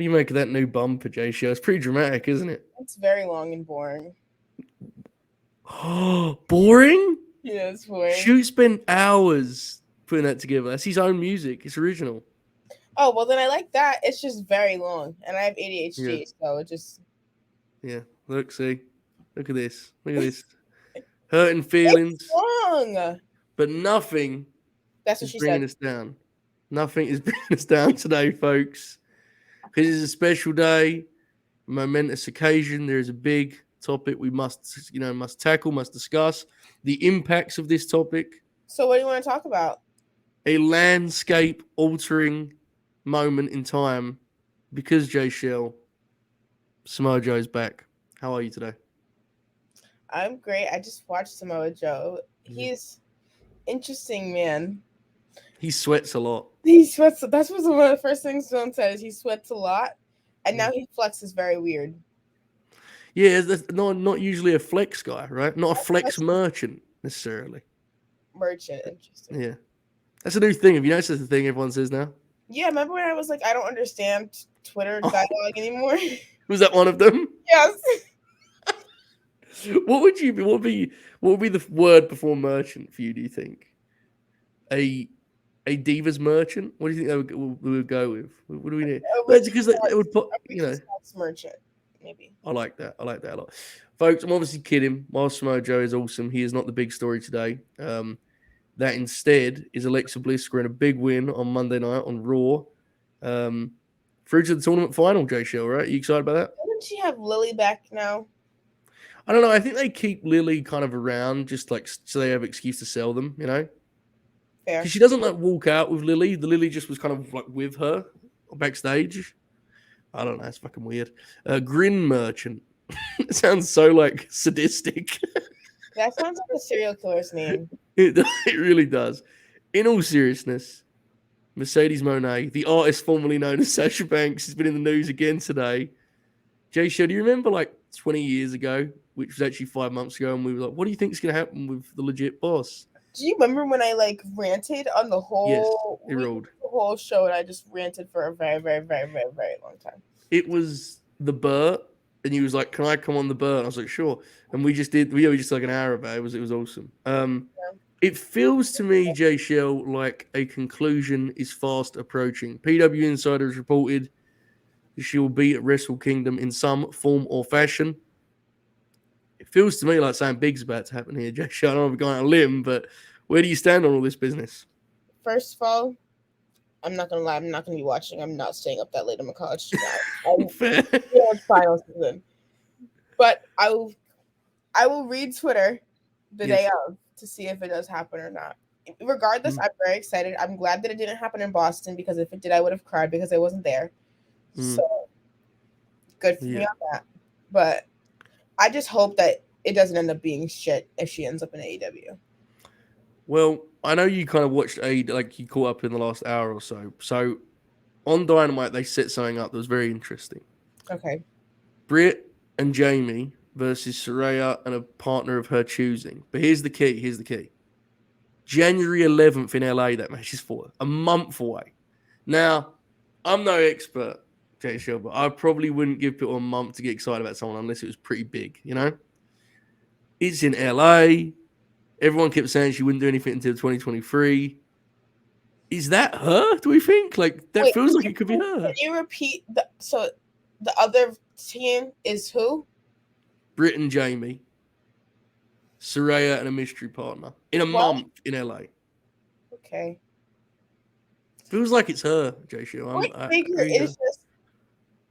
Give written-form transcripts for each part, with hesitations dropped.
do you make of that new bumper, Jaychele? It's pretty dramatic, isn't it? It's very long and boring. Oh, boring? Yeah, it's boring. Shoot spent hours putting that together. That's his own music. It's original. Oh, well, then I like that. It's just very long. And I have Yeah. ADHD, so it just... Yeah. Look, see. Look at this. Look at this. Hurting feelings. It's long! But nothing That's what is she bringing said. us down. Nothing is bringing us down today, folks. Because it's a special day, momentous occasion. There is a big topic we must tackle, must discuss. The impacts of this topic. So what do you want to talk about? A landscape-altering moment in time because Jaychele, Samoa Joe's back. How are you today? I'm great. I just watched Samoa Joe. He's interesting, man. He sweats a lot. He sweats. That's one of the first things Stone said is he sweats a lot, and now he flexes very weird. Yeah, that's not usually a flex guy, right? Not a flex merchant necessarily. Merchant, interesting. Yeah, that's a new thing. Have you noticed that's the thing everyone says now? Yeah, remember when I was like, I don't understand Twitter dialogue anymore? Was that one of them? Yes. What would be the word before merchant for you? Do you think a divas merchant? What do you think we would go with? What do we need? That's because it would put merchant. Maybe. I like that a lot. Folks, I'm obviously kidding. While Samoa Joe is awesome, he is not the big story today. That instead is Alexa Bliss scoring a big win on Monday night on Raw. Through to the tournament final, Jaychele, right? Are you excited about that? Doesn't she have Lily back now? I don't know. I think they keep Lily kind of around just like so they have an excuse to sell them, you know? Fair. Because she doesn't like walk out with Lily. The Lily just was kind of like with her backstage. I don't know. It's fucking weird. Grin Merchant. It sounds so like sadistic. That sounds like a serial killer's name. It really does. In all seriousness, Mercedes Moné, the artist formerly known as Sasha Banks, has been in the news again today. Jaychele, do you remember like 20 years ago, which was actually 5 months ago, and we were like, what do you think is going to happen with the legit boss? Do you remember when I like ranted on the whole show and I just ranted for a very, very, very, very, very long time? It was the Burt, and he was like, "Can I come on the Burt?" And I was like, "Sure." And we just like an hour about it. It was awesome. It feels to me, Jaychele, like a conclusion is fast approaching. PW Insider has reported she will be at Wrestle Kingdom in some form or fashion. It feels to me like something big's about to happen here, Jaychele. I don't know if we're going on a limb, but where do you stand on all this business? First of all, I'm not gonna lie. I'm not gonna be watching. I'm not staying up that late on my college Fair. Final season. But I will read Twitter the day of to see if it does happen or not. Regardless, I'm very excited. I'm glad that it didn't happen in Boston because if it did, I would have cried because I wasn't there. So good for me on that. But I just hope that it doesn't end up being shit if she ends up in AEW. Well, I know you kind of watched like you caught up in the last hour or so. So on Dynamite, they set something up that was very interesting. Okay. Britt and Jamie versus Saraya and a partner of her choosing. But here's the key. January 11th in LA, that match is for a month away. Now, I'm no expert, Jaychele, but I probably wouldn't give people a month to get excited about someone unless it was pretty big, you know? It's in LA. Everyone kept saying she wouldn't do anything until 2023. Is that her, do we think? Like, that feels like it could be her. Can you repeat? So the other team is who? Britt and Jamie. Saraya and a mystery partner. In a month in LA. Okay. Feels like it's her, Jaychele. I figure it's just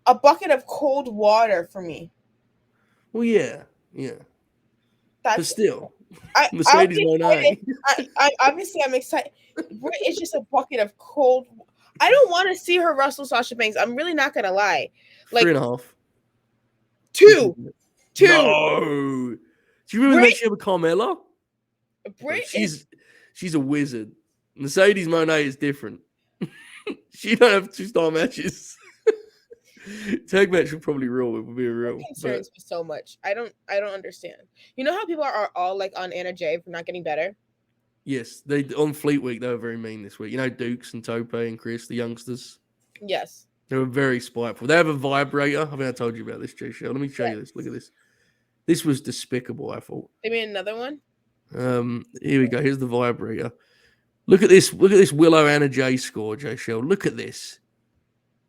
a bucket of cold water for me. Well, yeah. But still, Mercedes Moné. Obviously, I'm excited. It's just a bucket of cold. I don't want to see her wrestle Sasha Banks. I'm really not gonna lie. Like 3.5. 2. No. Do you remember the match she had with Carmella? She's a wizard. Mercedes Moné is different. She don't have 2-star matches. Tag match would probably rule. It would be real. It concerns me so much. I don't understand. You know how people are all like on Anna Jay for not getting better? Yes, they on Fleet Week they were very mean this week. You know Dukes and Tope and Chris, the youngsters. Yes. They were very spiteful. They have a vibrator. I think I told you about this, Jaychele. Let me show you this. Look at this. This was despicable, I thought. They made another one? Here we go. Here's the vibrator. Look at this. Look at this Willow Anna J score, Jaychele. Look at this.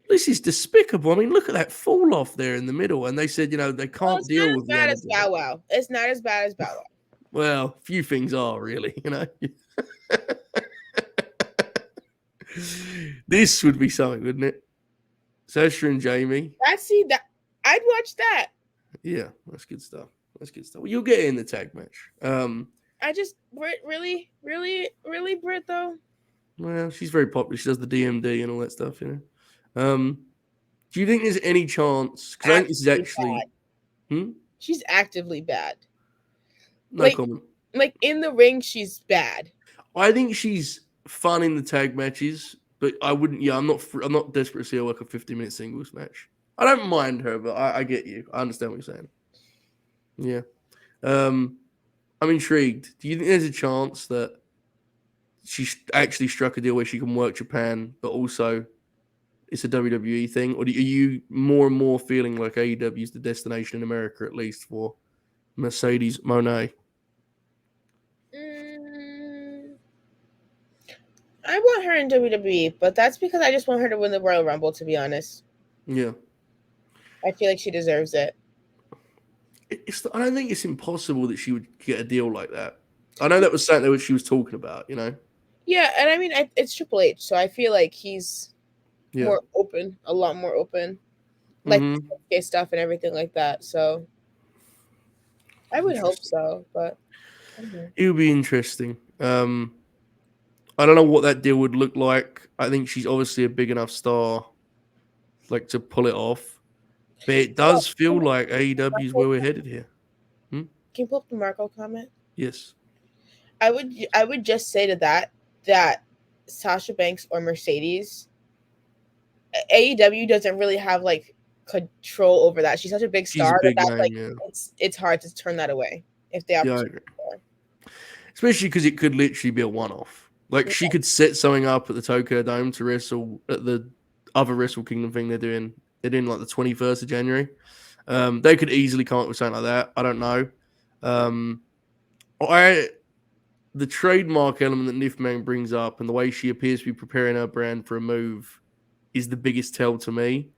This is despicable. I mean, look at that fall off there in the middle. And they said, they can't deal with the Anna. It's not as bad as Bow Wow. It's not as bad as Bow Wow. Well, few things are really, This would be something, wouldn't it? Sasha and Jamie. I'd watch that. Yeah, that's good stuff. Well, you'll get in the tag match. I just really, Britt though. Well, she's very popular. She does the DMD and all that stuff, Do you think there's any chance? Because I think this is actually. She's actively bad. No comment. Like in the ring, she's bad. I think she's fun in the tag matches, but I wouldn't. Yeah, I'm not desperate to see her work a 50-minute singles match. I don't mind her, but I get you. I understand what you're saying. Yeah. I'm intrigued. Do you think there's a chance that she actually struck a deal where she can work Japan, but also it's a WWE thing? Or are you more and more feeling like AEW is the destination in America, at least for Mercedes Moné? I want her in WWE, but that's because I just want her to win the Royal Rumble, to be honest. Yeah. I feel like she deserves it. I don't think it's impossible that she would get a deal like that. I know that was something that she was talking about, Yeah, and I mean, it's Triple H, so I feel like he's more open, a lot more open, like stuff and everything like that. So I would hope so, but it would be interesting. I don't know what that deal would look like. I think she's obviously a big enough star, like to pull it off. But it does feel like AEW is where we're headed here. Can you pull up the Marco comment? Yes. I would just say to that Sasha Banks or Mercedes, AEW doesn't really have like control over that. She's such a big star it's hard to turn that away if they agree. Especially because it could literally be a one-off. Like she could set something up at the Tokyo Dome to wrestle at the other Wrestle Kingdom thing they're doing. They're doing like the 21st of January. They could easily come up with something like that. I don't know. The trademark element that Nifman brings up and the way she appears to be preparing her brand for a move is the biggest tell to me.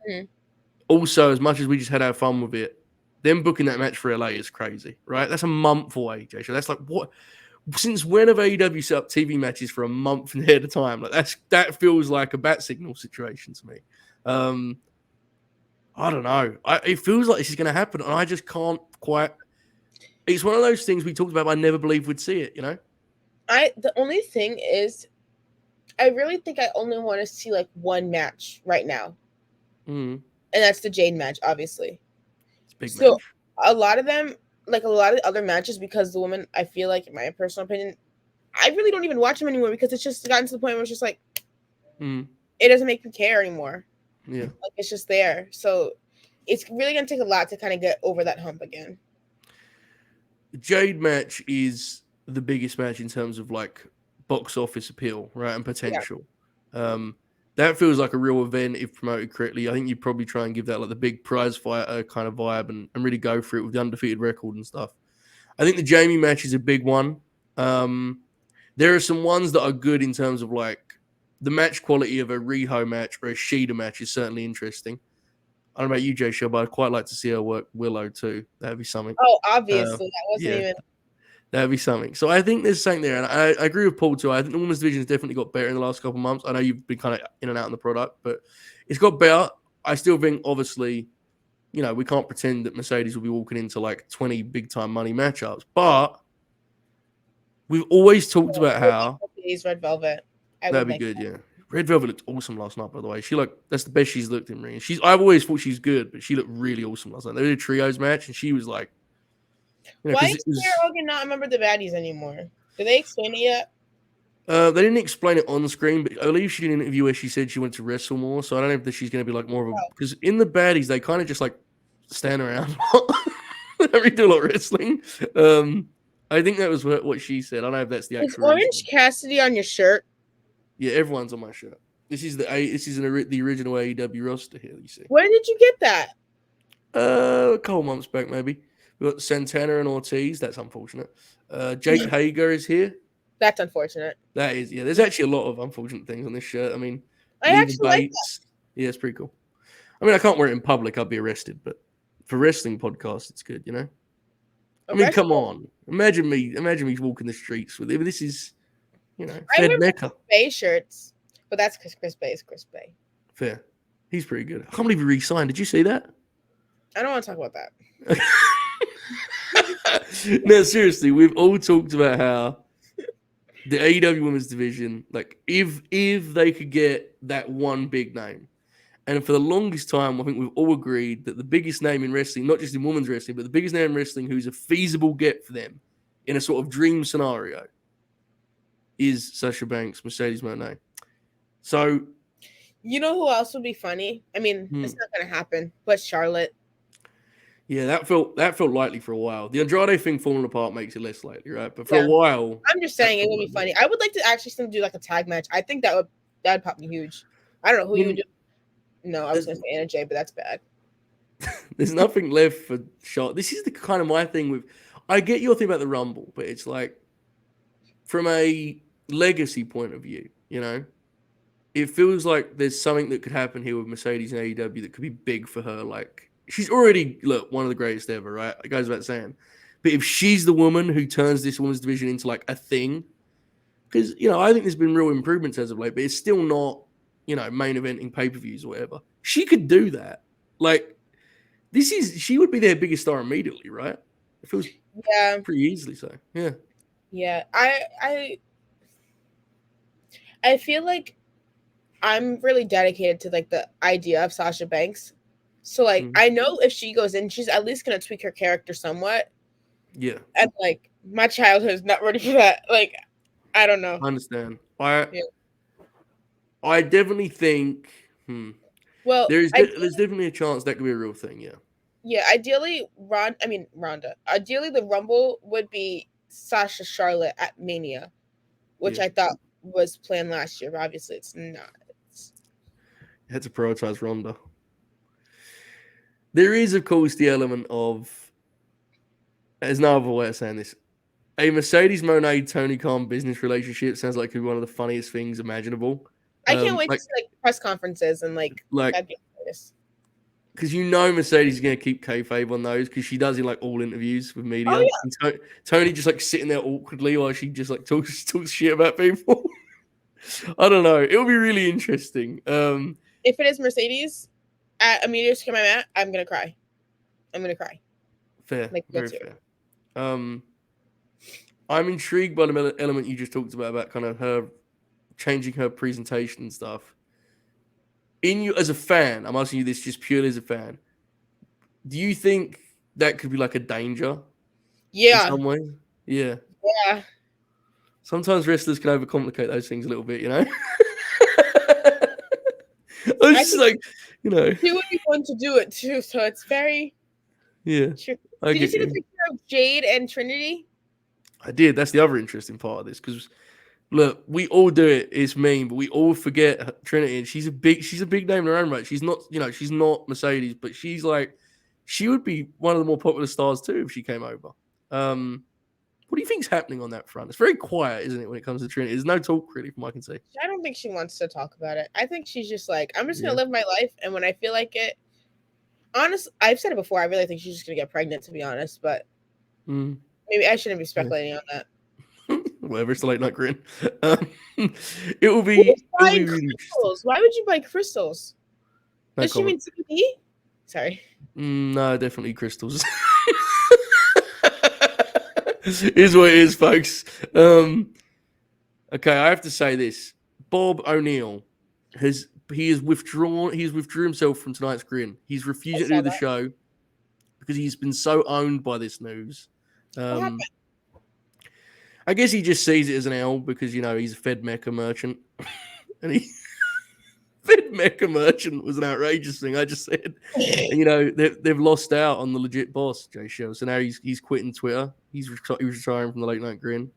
Also, as much as we just had our fun with it, them booking that match for LA is crazy, right? That's a month away, Jaychele. That's like what? Since when have AEW set up TV matches for a month at a time? Like that feels like a bat signal situation to me. I don't know. It feels like this is going to happen, and I just can't quite. It's one of those things we talked about, but I never believed we'd see it. The only thing is, I really think I only want to see like one match right now, and that's the Jade match, obviously. It's a big so match. A lot of them, like a lot of the other matches, because the women, I feel like, in my personal opinion, I really don't even watch them anymore because it's just gotten to the point where it's just like, it doesn't make me care anymore. Yeah, like it's just there. So it's really gonna take a lot to kind of get over that hump again. The Jade match is the biggest match in terms of like box office appeal, right, and potential. Yeah. That feels like a real event if promoted correctly. I think you'd probably try and give that like the big prize fighter kind of vibe and really go for it with the undefeated record and stuff. I think the Jamie match is a big one. There are some ones that are good in terms of like the match quality of a Riho match or a Shida match is certainly interesting. I don't know about you, Jaychele, but I'd quite like to see her work Willow too. That'd be something. Oh, obviously. That wasn't even... That'd be something. So I think there's something there. And I agree with Paul too. I think the women's division has definitely got better in the last couple of months. I know you've been kind of in and out on the product, but it's got better. I still think, obviously, we can't pretend that Mercedes will be walking into like 20 big-time money matchups. But we've always talked about how... Red Velvet. That'd be good, yeah. Red Velvet looked awesome last night, by the way. That's the best she's looked in ring. I've always thought she's good, but she looked really awesome last night. They did a trios match, and she was like... Why does Sarah Hogan not remember the baddies anymore? Did they explain it yet? They didn't explain it on screen, but I believe she did an interview where she said she wanted to wrestle more. So I don't know if she's going to be like more of a... Because in the baddies, they kind of just like stand around. They don't really do a lot of wrestling. I think that was what she said. I don't know if that's the actual... Is Orange Cassidy on your shirt? Yeah, everyone's on my shirt. This is the original AEW roster here. You see, Where did you get that? a couple months back maybe. We got Santana and Ortiz. That's unfortunate. Jake Hager is here. That's unfortunate. That is, yeah. There's actually a lot of unfortunate things on this shirt. I mean, I Leva actually like that. Bates. Yeah, it's pretty cool. I mean, I can't wear it in public. I'd be arrested. But for wrestling podcasts, it's good. You know. I mean, come on. Imagine me walking the streets with it. This is, I Fed wear Mecca. Bay shirts, but that's because Chris Bay is Chris Bay. Fair. He's pretty good. I can't believe he re-signed. Did you see that? I don't want to talk about that. No, seriously, we've all talked about how the AEW Women's Division, like, if they could get that one big name, and for the longest time, I think we've all agreed that the biggest name in wrestling, not just in women's wrestling, but the biggest name in wrestling who's a feasible get for them in a sort of dream scenario is Sasha Banks, Mercedes Moné. So, you know who else would be funny? I mean, it's not going to happen, but Charlotte. Yeah, that felt likely for a while. The Andrade thing falling apart makes it less likely, right? But for a while, I'm just saying it would be funny. I would like to actually see them do like a tag match. I think that would pop me huge. I don't know who you would do. No, I was going to say Anna Jay, but that's bad. There's nothing left for Charlotte. This is the kind of my thing with. I get your thing about the Rumble, but it's like from a legacy point of view, it feels like there's something that could happen here with Mercedes and AEW that could be big for her. Like, she's already, one of the greatest ever, right? It goes without saying. But if she's the woman who turns this women's division into like a thing, because, I think there's been real improvements as of late, but it's still not, main eventing pay-per-views or whatever. She could do that. Like, she would be their biggest star immediately, right? It feels pretty easily so. Yeah. Yeah. I feel like I'm really dedicated to like the idea of Sasha Banks. So like I know if she goes in, she's at least gonna tweak her character somewhat. Yeah. And like my childhood is not ready for that. Like, I don't know. I understand. I definitely think well there's definitely a chance that could be a real thing, yeah. Yeah, ideally Ronda. Ideally the Rumble would be Sasha Charlotte at Mania, which I thought was planned last year, but obviously it's not. You had to prioritize Ronda. There is, of course, the element of, there's no other way of saying this, a Mercedes Moné Tony Khan business relationship sounds like it could be one of the funniest things imaginable. I can't wait to see like press conferences and like that'd be hilarious. Because Mercedes is going to keep kayfabe on those because she does in like all interviews with media. Oh, yeah. And Tony just like sitting there awkwardly while she just like talks shit about people. I don't know. It'll be really interesting. If it is Mercedes at a media to come at, I'm gonna cry. Fair, like, very fair. I'm intrigued by the element you just talked about kind of her changing her presentation and stuff. As a fan, I'm asking you this just purely as a fan. Do you think that could be like a danger? Yeah. In some way? Yeah. Yeah. Sometimes wrestlers can overcomplicate those things a little bit, I was just like, He would be fun to do it too, so it's very Did you see the picture of Jade and Trinity? I did. That's the other interesting part of this because look, we all do it. It's mean, but we all forget Trinity, and she's a big name in her own right. She's not, she's not Mercedes, but she would be one of the more popular stars too if she came over. What do you think's happening on that front? It's very quiet, isn't it, when it comes to Trinity? There's no talk really from what I can see. I don't think she wants to talk about it. I think she's just like, I'm just gonna live my life, and when I feel like it, honestly, I've said it before. I really think she's just gonna get pregnant, to be honest. But maybe I shouldn't be speculating on that. Whatever, it's the late night grin. It will be. Buying crystals. Why would you buy crystals? Does she mean CBD? Sorry. No, definitely crystals. Is what it is, folks. Okay, I have to say this. Bob O'Neill withdrew himself from tonight's grin. He's refused to do the show because he's been so owned by this news. I guess he just sees it as an L because he's a Fed Mecca merchant, and Fed Mecca merchant was an outrageous thing I just said. And they've lost out on the legit boss, Jaychele. So now he's quitting Twitter. He's retiring from the late night grin,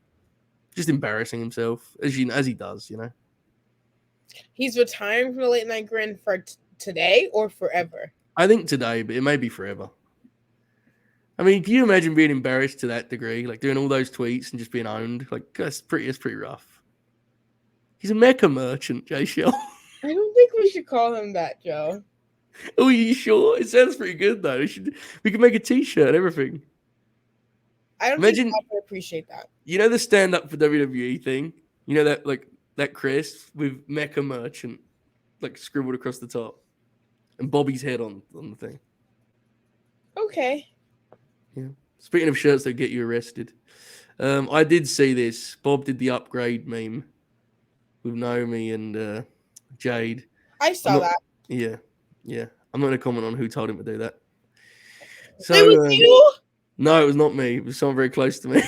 just embarrassing himself as he does. He's retiring from the late night grin for today or forever? I think today, but it may be forever. I mean, can you imagine being embarrassed to that degree, like doing all those tweets and just being owned? Like that's pretty rough. He's a mecha merchant, Jaychele. I don't think we should call him that, Joe. Oh, are you sure? It sounds pretty good though. We can make a T-shirt and everything. I don't think I would appreciate that. You know the stand up for WWE thing? You know that like that crest with mecha merchant like scribbled across the top, and Bobby's head on the thing. Okay. Yeah. Speaking of shirts that get you arrested, I did see this. Bob did the upgrade meme with Naomi and Jade. I saw that. Yeah. I'm not going to comment on who told him to do that. So, it was you? No, it was not me. It was someone very close to me. It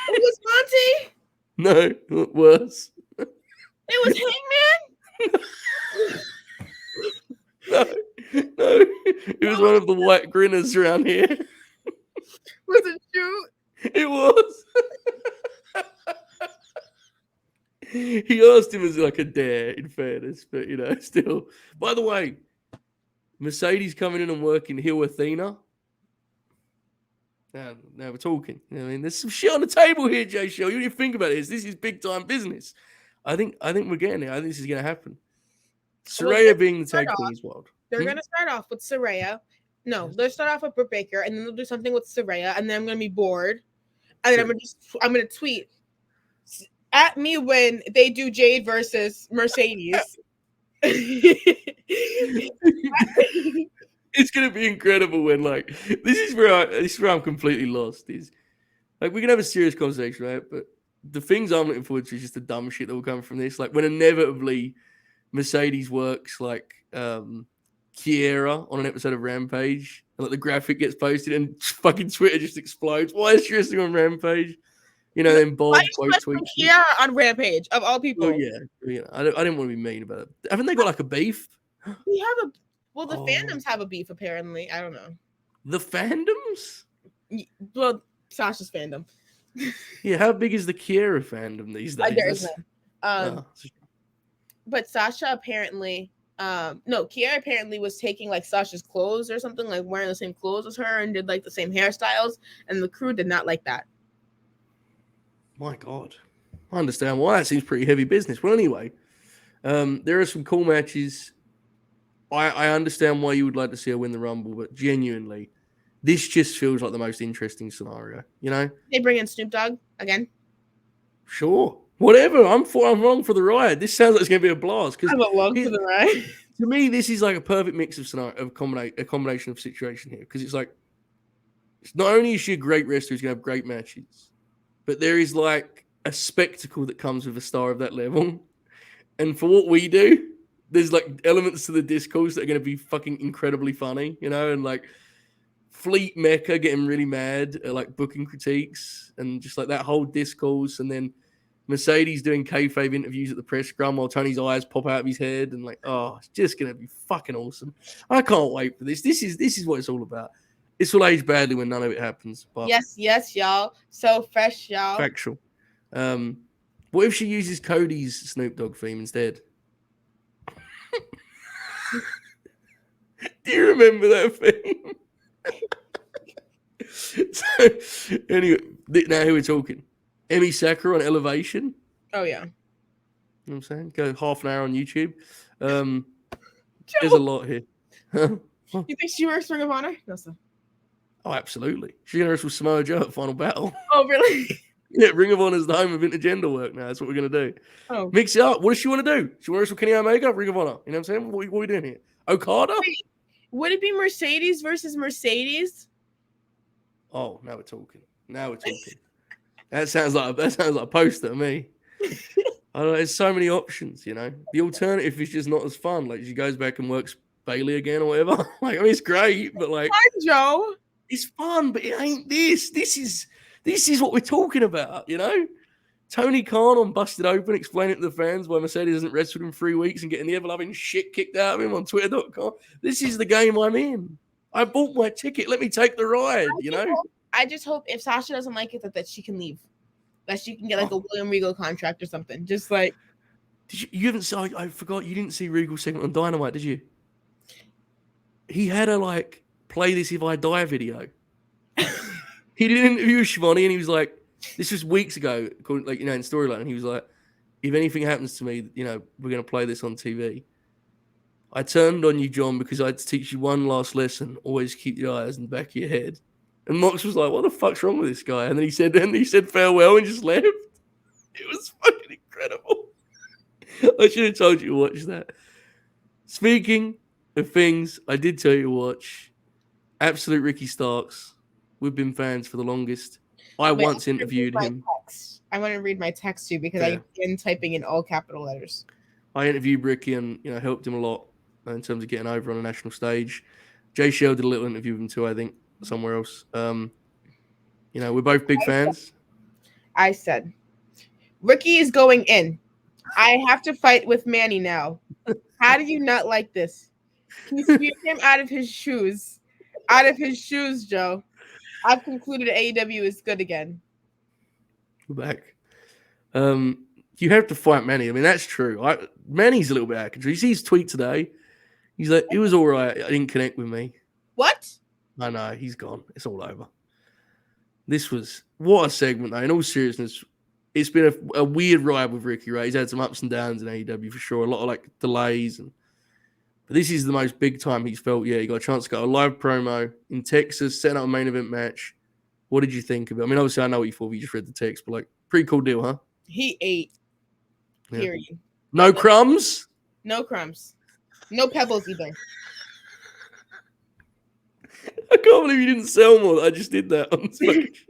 was Monty? No, worse. It was Hangman? No. It was one of the white grinners around here. Was it you? It was. He asked him as like a dare, in fairness, but still. By the way, Mercedes coming in and working Hill Athena. Now we're talking. I mean, there's some shit on the table here, Jaychele. You need to think about this. This is big time business. I think we're getting it. I think this is going to happen. Saraya being the tag queen is wild. They're going to start off with Saraya. No, they'll start off with Britt Baker, and then they'll do something with Saraya, and then I'm going to be bored, and then I'm going to tweet at me when they do Jade versus Mercedes. It's gonna be incredible when this is where I'm completely lost. Is like we can have a serious conversation, right? But the things I'm looking forward to is just the dumb shit that will come from this. Like when inevitably Mercedes works like Kiera on an episode of Rampage, and like the graphic gets posted and fucking Twitter just explodes. Why is she wrestling on Rampage? Then Bob tweets Kiera on Rampage of all people. Oh yeah. I didn't want to be mean about it. Haven't they got like a beef? We have the fandoms have a beef apparently. I don't know. The fandoms? Well, Sasha's fandom. Yeah, how big is the Kiera fandom these days? There is none. But Sasha apparently, Kiera apparently was taking like Sasha's clothes or something, like wearing the same clothes as her and did like the same hairstyles, and the crew did not like that. My God. I understand why. That seems pretty heavy business. Well, anyway, there are some cool matches. I understand why you would like to see her win the Rumble, but genuinely, this just feels like the most interesting scenario, They bring in Snoop Dogg again? Sure. Whatever. I'm wrong for the ride. This sounds like it's going to be a blast. I'm along for the ride. To me, this is like a perfect mix of scenario, a combination of situation here. Because it's like, not only is she a great wrestler who's going to have great matches, but there is like a spectacle that comes with a star of that level. And for what we do, there's like elements to the discourse that are going to be fucking incredibly funny, and like Fleet Mecca getting really mad at like booking critiques and just like that whole discourse. And then Mercedes doing kayfabe interviews at the press scrum while Tony's eyes pop out of his head. And like, it's just going to be fucking awesome. I can't wait for this. This is what it's all about. This will age badly when none of it happens. But yes, y'all. So fresh, y'all. Factual. What if she uses Cody's Snoop Dogg theme instead? Do you remember that thing? So, anyway, now who we're talking? Emi Sakura on Elevation. Oh, yeah. You know what I'm saying? Go half an hour on YouTube. There's a lot here. You think she works Ring of Honor? No, sir. Oh, absolutely. She's going to wrestle Samoa Joe at Final Battle. Oh, really? Yeah, Ring of Honor is the home of intergender work now. That's what we're going to do. Oh. Mix it up. What does she want to do? She want to wrestle Kenny Omega? Ring of Honor. You know what I'm saying? What are we doing here? Okada? Wait, would it be Mercedes versus Mercedes? Oh, now we're talking. That sounds like a poster to me. I don't know, there's so many options, The alternative is just not as fun. Like she goes back and works Bailey again or whatever. It's great, but like Hi, Joe. It's fun, but it ain't this. This is what we're talking about, Tony Khan on Busted Open explaining to the fans why Mercedes hasn't wrestled in 3 weeks and getting the ever-loving shit kicked out of him on Twitter.com. This is the game I'm in. I bought my ticket. Let me take the ride, I just hope if Sasha doesn't like it, that she can leave. That she can get like a William Regal contract or something. Just like You haven't seen, I forgot you didn't see Regal's segment on Dynamite, did you? He had a like play this if I die video. He did an interview with Shivani and he was like, this was weeks ago, like, in storyline. And he was like, if anything happens to me, we're going to play this on TV. I turned on you, John, because I had to teach you one last lesson. Always keep your eyes in the back of your head. And Mox was like, what the fuck's wrong with this guy? And then he said farewell and just left. It was fucking incredible. I should have told you to watch that. Speaking of things I did tell you to watch, Absolute Ricky Starks. We've been fans for the longest. I once interviewed him. I want to read my text too because I've been typing in all capital letters. I interviewed Ricky and helped him a lot in terms of getting over on a national stage. Jaychele did a little interview with him too, I think, somewhere else. We're both big fans. I said, Ricky is going in. I have to fight with Manny now. How do you not like this? Can you speak him out of his shoes? Out of his shoes, Joe. I've concluded AEW is good again. We're back. You have to fight Manny. I mean, that's true. Manny's a little bit out of control. You see his tweet today? He's like, it was all right. I didn't connect with me. What? I know. He's gone. It's all over. What a segment, though. In all seriousness, it's been a weird ride with Ricky, right? He's had some ups and downs in AEW for sure. A lot of like delays. But this is the most big time he's felt. Yeah, he got a chance to go a live promo in Texas, setting up a main event match. What did you think of it? I mean, obviously, I know what you thought. You just read the text, but like, pretty cool deal, huh? He ate. Period. Yeah. No crumbs? No crumbs. No pebbles either. I can't believe you didn't sell more. I just did that on stage.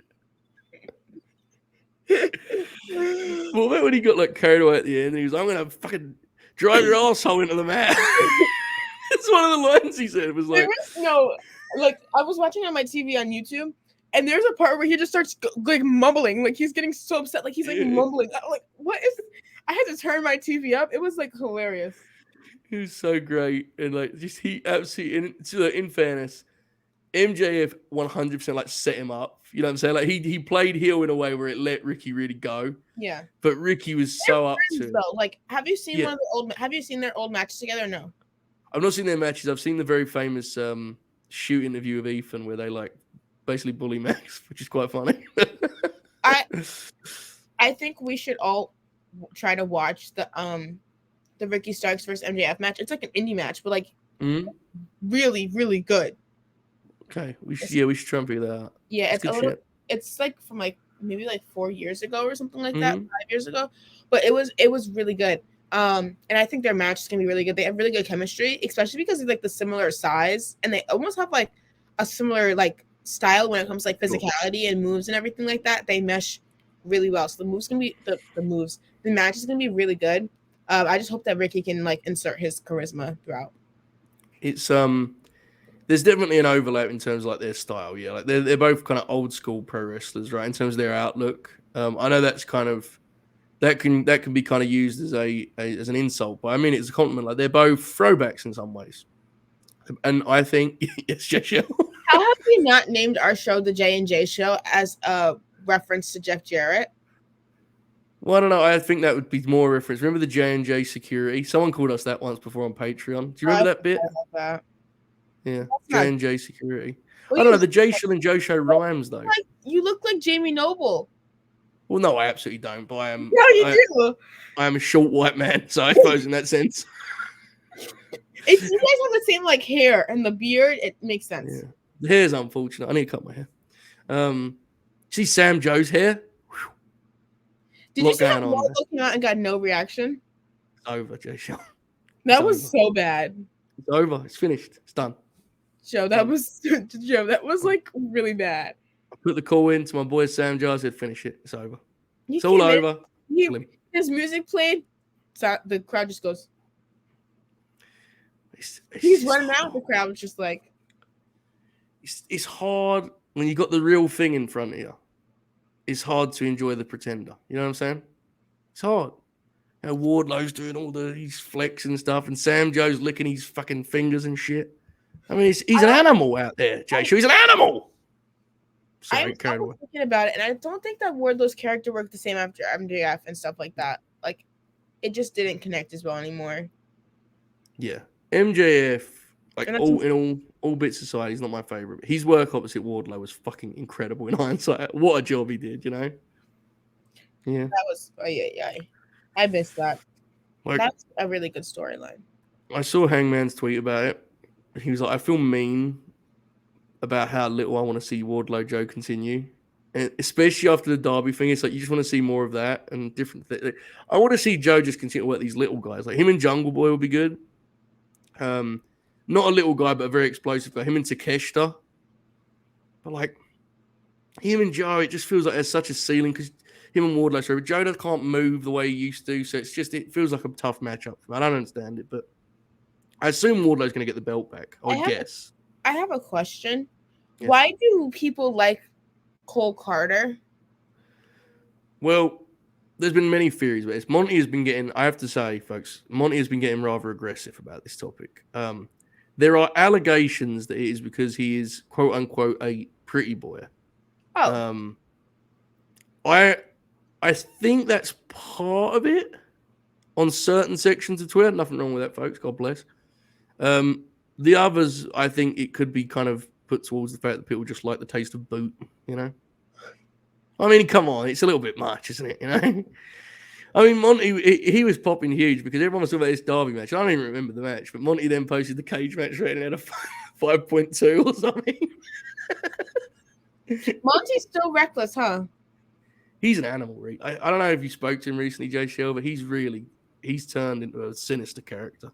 Well, about when he got like carried away at the end, and he was, I'm going to fucking drive your asshole into the mat. It's one of the lines he said. It was like, I was watching on my TV on YouTube, and there's a part where he just starts like mumbling, like he's getting so upset, like he's like mumbling. I'm like, what is? I had to turn my TV up. It was like hilarious. He was so great, and like just he absolutely. In fairness, MJF 100% like set him up. You know what I'm saying? Like he played heel in a way where it let Ricky really go. Yeah. But Ricky was so up to. Though. Like, have you seen Have you seen their old matches together? Or no. I've not seen their matches. I've seen the very famous shoot interview of Ethan where they like basically bully Max, which is quite funny. I think we should all try to watch the Ricky Starks versus MJF match. It's like an indie match, but like really, really good. Okay, we should try and figure that out. Yeah, it's like from like maybe like 4 years ago or something like that, 5 years ago. But it was really good. And I think their match is gonna be really good. They have really good chemistry, especially because of like the similar size, and they almost have like a similar like style when it comes to like physicality and moves and everything like that. They mesh really well. So the moves gonna be the match is gonna be really good. I just hope that Ricky can like insert his charisma throughout. It's there's definitely an overlap in terms of like their style. Yeah, like they're both kind of old school pro wrestlers, right? In terms of their outlook. I know that's kind of that can be kind of used as as an insult, but I mean it's a compliment. Like they're both throwbacks in some ways. And I think yes, Jaychele. How have we not named our show the J&J Show as a reference to Jeff Jarrett? Well, I don't know. I think that would be more a reference. Remember the J&J security? Someone called us that once before on Patreon. Do you remember that bit? I love that. Yeah, J&J security. I don't know. The Jaychele and Joe show rhymes though. You look like Jamie Noble. Well, no, I absolutely don't. But I am. No, you do. I am a short white man, so I suppose in that sense. If you guys have the same like hair and the beard, it makes sense. Yeah. The hair's unfortunate. I need to cut my hair. See Sam Joe's hair? Did you see that Waldo came out and got no reaction? It's over, Jaychele. That was so bad. It's over. It's finished. It's done. Joe, that was like really bad. I put the call in to my boy Sam Joe. I said, finish it. It's over. It's all over. His music played. So the crowd just goes. He's running out. The crowd was just like. It's hard when you got the real thing in front of you. It's hard to enjoy the pretender. You know what I'm saying? It's hard. Wardlow's doing all these flex and stuff, and Sam Joe's licking his fucking fingers and shit. I mean, he's an animal out there, Jaychele. He's an animal. Sorry, I was thinking about it, and I don't think that Wardlow's character worked the same after MJF and stuff like that. Like, it just didn't connect as well anymore. Yeah, MJF, like And that's all bits aside, he's not my favorite. His work opposite Wardlow was fucking incredible in hindsight. What a job he did, you know. Yeah, that was yeah. I missed that. like That's a really good storyline. I saw Hangman's tweet about it. He was like, I feel mean about how little I want to see Wardlow Joe continue. And especially after the Derby thing, it's like you just want to see more of that and different things. I want to see Joe just continue to work these little guys. Like him and Jungle Boy will be good. Not a little guy, but a very explosive guy. Him and Takeshita. But like him and Joe, it just feels like there's such a ceiling because him and Wardlow. So Joe can't move the way he used to. So it feels like a tough matchup. I don't understand it, but I assume Wardlow's going to get the belt back. I guess. I have a question. Yeah. Why do people like Cole Carter? Well, there's been many theories about this. Monty has been getting, I have to say, folks, Monty has been getting rather aggressive about this topic. There are allegations that it is because he is, quote unquote, a pretty boy. Oh. I think that's part of it on certain sections of Twitter. Nothing wrong with that, folks. God bless. The others, I think it could be kind of put towards the fact that people just like the taste of boot, you know? I mean, come on, it's a little bit much, isn't it? You know, I mean, Monty, he was popping huge because everyone was talking about this Derby match. I don't even remember the match, but Monty then posted the cage match rating at a 5.2 or something. Monty's still reckless, huh? He's an animal. I don't know if you spoke to him recently, Jaychele, but he's turned into a sinister character.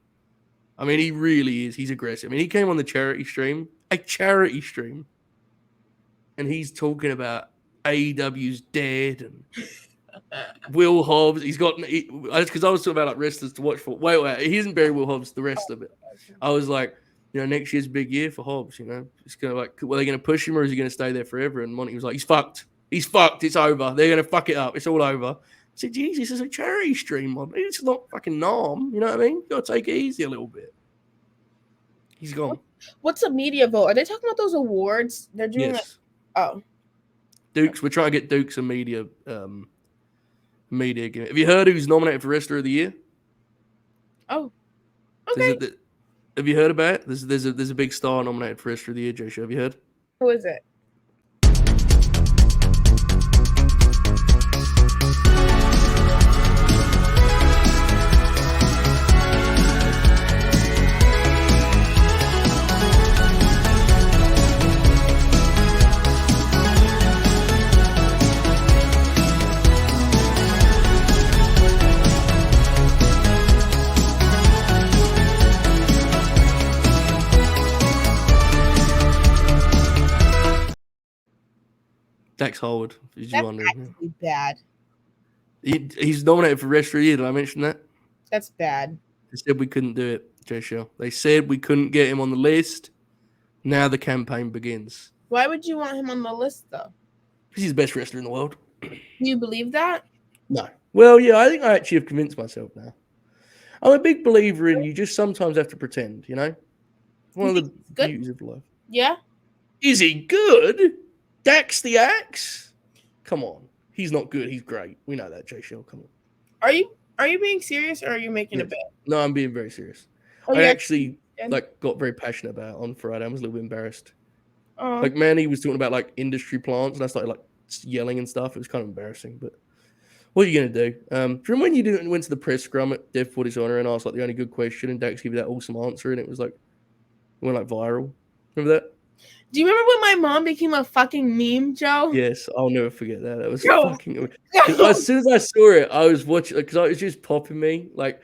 I mean, he really is. He's aggressive. I mean, he came on the charity stream, and he's talking about AEW's dead and Will Hobbs. He's got because I was talking about like wrestlers to watch for. Wait, he isn't Barry Will Hobbs. The rest of it, I was like, you know, next year's a big year for Hobbs. You know, it's gonna like, were they gonna push him or is he gonna stay there forever? And Monty was like, he's fucked. He's fucked. It's over. They're gonna fuck it up. It's all over. I said, Jesus, it's a charity stream, man. It's not fucking Nom. You know what I mean? You gotta take it easy a little bit. He's gone. What's a media vote? Are they talking about those awards? They're doing Dukes. We're trying to get Dukes a media game. Have you heard who's nominated for Wrestler of the Year? Oh, okay. Have you heard about it? There's a big star nominated for Wrestler of the Year, Jaychele. Have you heard? Who is it? Dax Howard. Did you wonder? That's actually bad. He's nominated for Wrestler of the Year. Did I mention that? That's bad. They said we couldn't do it, Jaychele. They said we couldn't get him on the list. Now the campaign begins. Why would you want him on the list, though? Because he's the best wrestler in the world. Do you believe that? No. Well, yeah, I think I actually have convinced myself now. I'm a big believer in you just sometimes have to pretend, you know? One of the beauties of life. Yeah? Is he good? Dax the Axe? Come on. He's not good. He's great. We know that, Jaychele. Come on. Are you being serious or are you making a bet? No, I'm being very serious. I actually got very passionate about it on Friday. I was a little bit embarrassed. Like Manny was talking about like industry plants and I started like yelling and stuff. It was kind of embarrassing, but what are you gonna do? From when you went to the press scrum at Dev Put His Honor and asked like the only good question and Dax gave you that awesome answer and it was like it went like viral. Remember that? Do you remember when my mom became a fucking meme, Joe? Yes, I'll never forget that. That was fucking. As soon as I saw it, I was watching because it was just popping me, like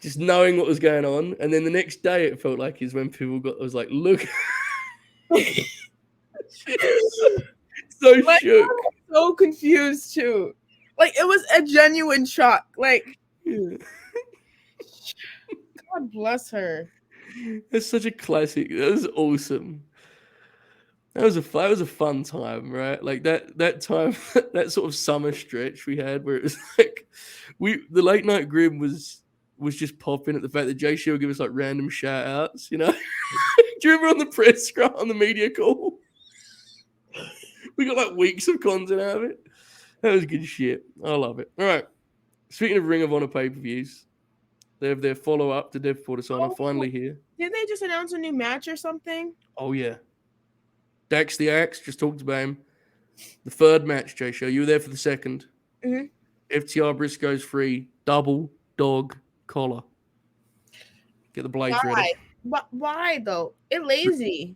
just knowing what was going on. And then the next day, it felt like is when people was like, "Look," so shook, so confused too. Like it was a genuine shock. Like, God bless her. That's such a classic. That was awesome. That was a fun time, right? Like that time, that sort of summer stretch we had where it was like the late night grim was just popping at the fact that Jaychele would give us like random shout outs, you know? Do you remember on the press scrum on the media call? We got like weeks of content out of it. That was good shit. I love it. All right. Speaking of Ring of Honor pay-per-views, they have their follow-up to Death Before Dishonor Oh, finally here. did they just announce a new match or something? Oh, yeah. Dax the Axe, just talked about him. The third match, Jaychele. You were there for the second. Mm-hmm. FTR Briscoe's free. Double dog collar. Get the blades ready. Why though? It's lazy.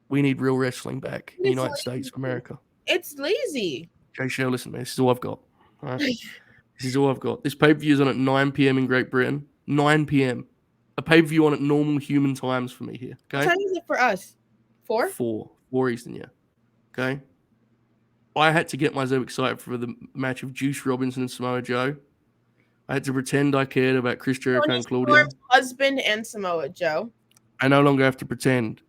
We need real wrestling back in the It's United lazy. States of America. It's lazy. Jaychele, listen, man. This is all I've got. All right? This is all I've got. This pay-per-view is on at 9 p.m. in Great Britain. 9 p.m. A pay-per-view on at normal human times for me here. Okay? What time is it for us? 4? 4 Eastern, yeah. Okay? I had to get myself excited for the match of Juice Robinson and Samoa Joe. I had to pretend I cared about Chris Jericho and Claudio. Husband and Samoa Joe. I no longer have to pretend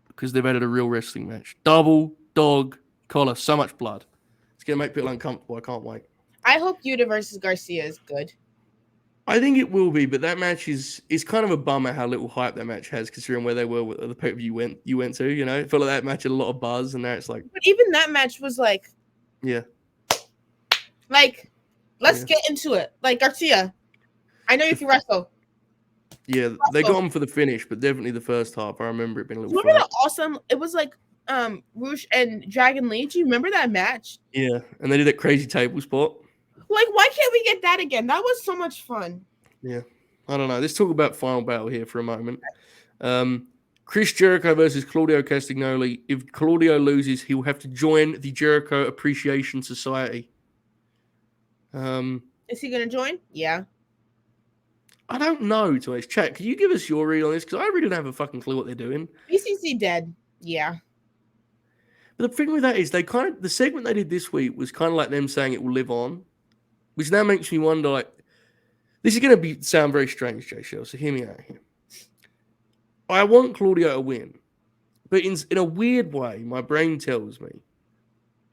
because they've added a real wrestling match. Double dog collar. So much blood. It's going to make people uncomfortable. I can't wait. I hope Yuta versus Garcia is good. I think it will be, but that match is kind of a bummer how little hype that match has, considering where they were with the pay-per-view you went to. You know, it felt like that match had a lot of buzz, and now it's like. But even that match was like. Yeah. Like, let's get into it. Like Garcia, I know you can wrestle. Yeah, they got him for the finish, but definitely the first half. I remember it being a little. Remember that awesome? It was like Roosh and Dragon Lee. Do you remember that match? Yeah, and they did that crazy table spot. Like, why can't we get that again? That was so much fun. Yeah, I don't know. Let's talk about Final Battle here for a moment. Chris Jericho versus Claudio Castagnoli. If Claudio loses, he will have to join the Jericho Appreciation Society. Is he going to join? Yeah. I don't know, to chat. Can you give us your read on this? Because I really don't have a fucking clue what they're doing. BCC dead. Yeah. But the thing with that is the segment they did this week was kind of like them saying it will live on, which now makes me wonder, like, this is going to sound very strange, Jaychele, so hear me out here. I want Claudio to win, but in a weird way, my brain tells me,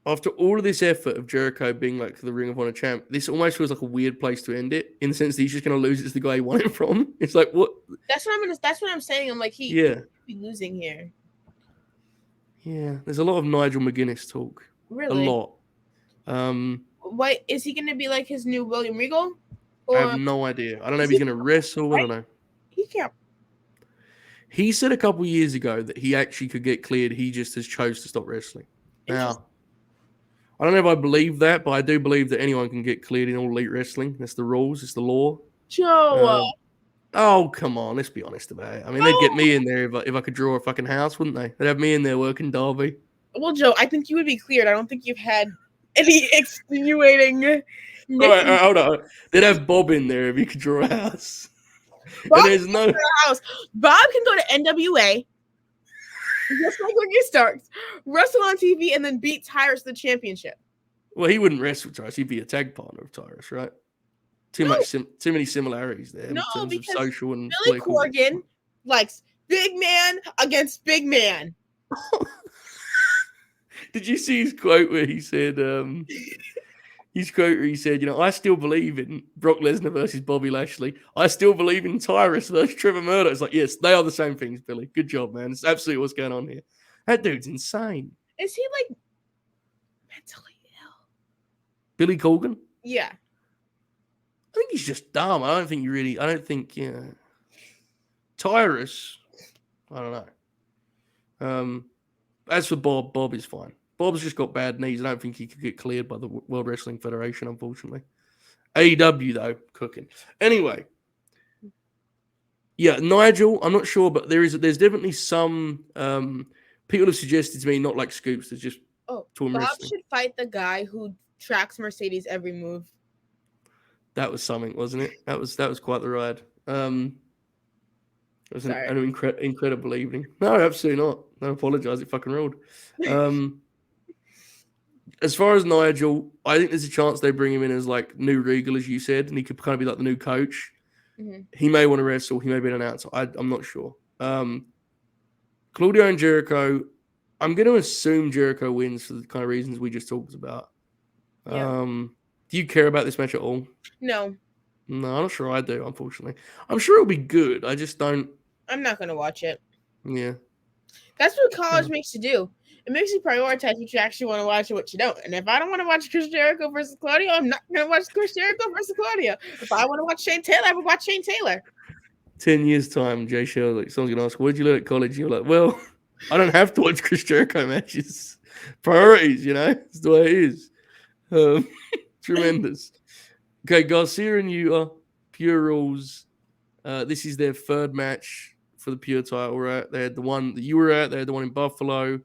after all of this effort of Jericho being like the Ring of Honor champ, this almost feels like a weird place to end it, in the sense that he's just going to lose it to the guy he won it from. It's like, what? That's what I'm saying. I'm like, he could be losing here. Yeah, there's a lot of Nigel McGuinness talk. Really? A lot. What is he going to be like his new William Regal? I have no idea. I don't know if he's going to wrestle. I don't know. He can't. He said a couple years ago that he actually could get cleared. He just has chose to stop wrestling. Now, I don't know if I believe that, but I do believe that anyone can get cleared in all elite wrestling. That's the rules. It's the law. Joe. Oh, come on. Let's be honest about it. I mean, they'd get me in there if I could draw a fucking house, wouldn't they? They'd have me in there working Derby. Well, Joe, I think you would be cleared. I don't think you've had any extenuating. Right, hold on. They'd have Bob in there if he could draw a house. Bob, and there's no house. Bob can go to NWA, just like Ricky Starks, wrestle on TV, and then beat Tyrus to the championship. Well, he wouldn't wrestle Tyrus. He'd be a tag partner of Tyrus, right? Too many similarities there in terms of social and Billy political. Corgan likes big man against big man. Did you see his quote where he said, I still believe in Brock Lesnar versus Bobby Lashley. I still believe in Tyrus versus Trevor Murdoch. It's like, yes, they are the same things, Billy. Good job, man. It's absolutely what's going on here. That dude's insane. Is he like mentally ill? Billy Corgan? Yeah. I think he's just dumb. I don't think, Tyrus, I don't know. As for Bob is fine. Bob's just got bad knees. I don't think he could get cleared by the World Wrestling Federation, unfortunately. AEW, though, cooking. Anyway. Yeah, Nigel, I'm not sure, but there's definitely some people have suggested to me, not like Scoops, there's just Bob wrestling. Should fight the guy who tracks Mercedes every move. That was something, wasn't it? That was quite the ride. It was an incredible evening. No, absolutely not. Don't apologize. It fucking ruled. As far as Nigel, I think there's a chance they bring him in as like new Regal, as you said, and he could kind of be like the new coach. Mm-hmm. He may want to wrestle. He may be an announcer. I'm not sure. Claudio and Jericho, I'm going to assume Jericho wins for the kind of reasons we just talked about. Yeah. Do you care about this match at all? No. No, I'm not sure I do, unfortunately. I'm sure it'll be good. I just don't. I'm not going to watch it. Yeah. That's what college makes you do. It makes you prioritize what you actually want to watch and what you don't. And if I don't want to watch Chris Jericho versus Claudio, I'm not going to watch Chris Jericho versus Claudio. If I want to watch Shane Taylor, I would watch Shane Taylor. 10 years time, Jaychele, like someone's gonna ask, "What did you learn at college?" You're like, "Well, I don't have to watch Chris Jericho matches. Priorities, you know, it's the way it is." Tremendous. Okay, Garcia and Utah, Pure Rules. This is their third match for the Pure title, right? They had the one that you were at. They had the one in Buffalo.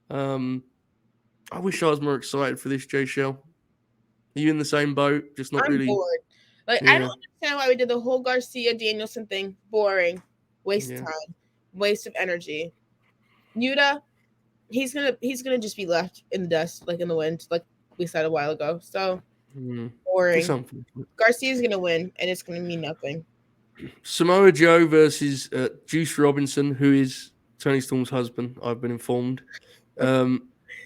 I wish I was more excited for this, Jaychele. Are you in the same boat? Just not I'm really. bored. Like, I don't understand why we did the whole Garcia Danielson thing. Boring. Waste of time. Waste of energy. Yuta, he's gonna just be left in the dust, like in the wind, like we said a while ago. So boring. Garcia's gonna win, and it's gonna mean nothing. Samoa Joe versus Juice Robinson, who is Tony Storm's husband, I've been informed.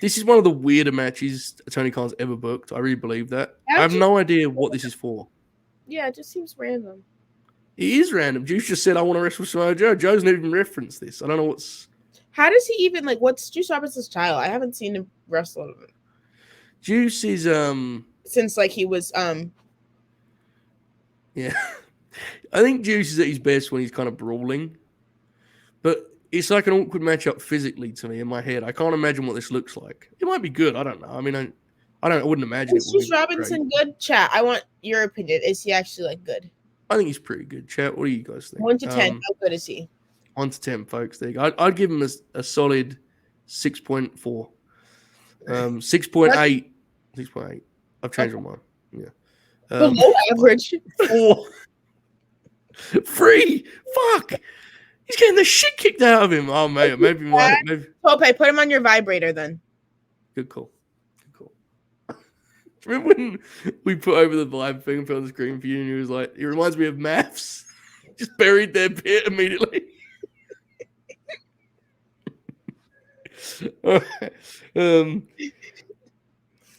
This is one of the weirder matches Tony Khan's ever booked. I really believe that. I have no idea what this is for. Yeah, it just seems random. It is random. Juice just said, "I want to wrestle Samoa Joe." Joe's never even referenced this. I don't know what's... How does he even, like, what's Juice Robinson's style? I haven't seen him wrestle. Juice is, since, like, he was, yeah. I think Juice is at his best when he's kind of brawling. But it's like an awkward matchup physically to me in my head. I can't imagine what this looks like. It might be good. I don't know. I mean, I wouldn't imagine it would be Robinson great. Good? Chat, I want your opinion. Is he actually, like, good? I think he's pretty good. Chat, what do you guys think? 1 to 10, how good is he? 1 to 10, folks. There you go. I'd give him a solid 6.4. 6.8. 6.8. I've changed my mind. Yeah. Below average. 4. 3. Fuck. He's getting the shit kicked out of him. Oh, mate. Maybe. Pope, put him on your vibrator then. Good call. Remember when we put over the vibe thing and put on the screen for you and he was like, it reminds me of maths. Just buried their pit immediately. I'm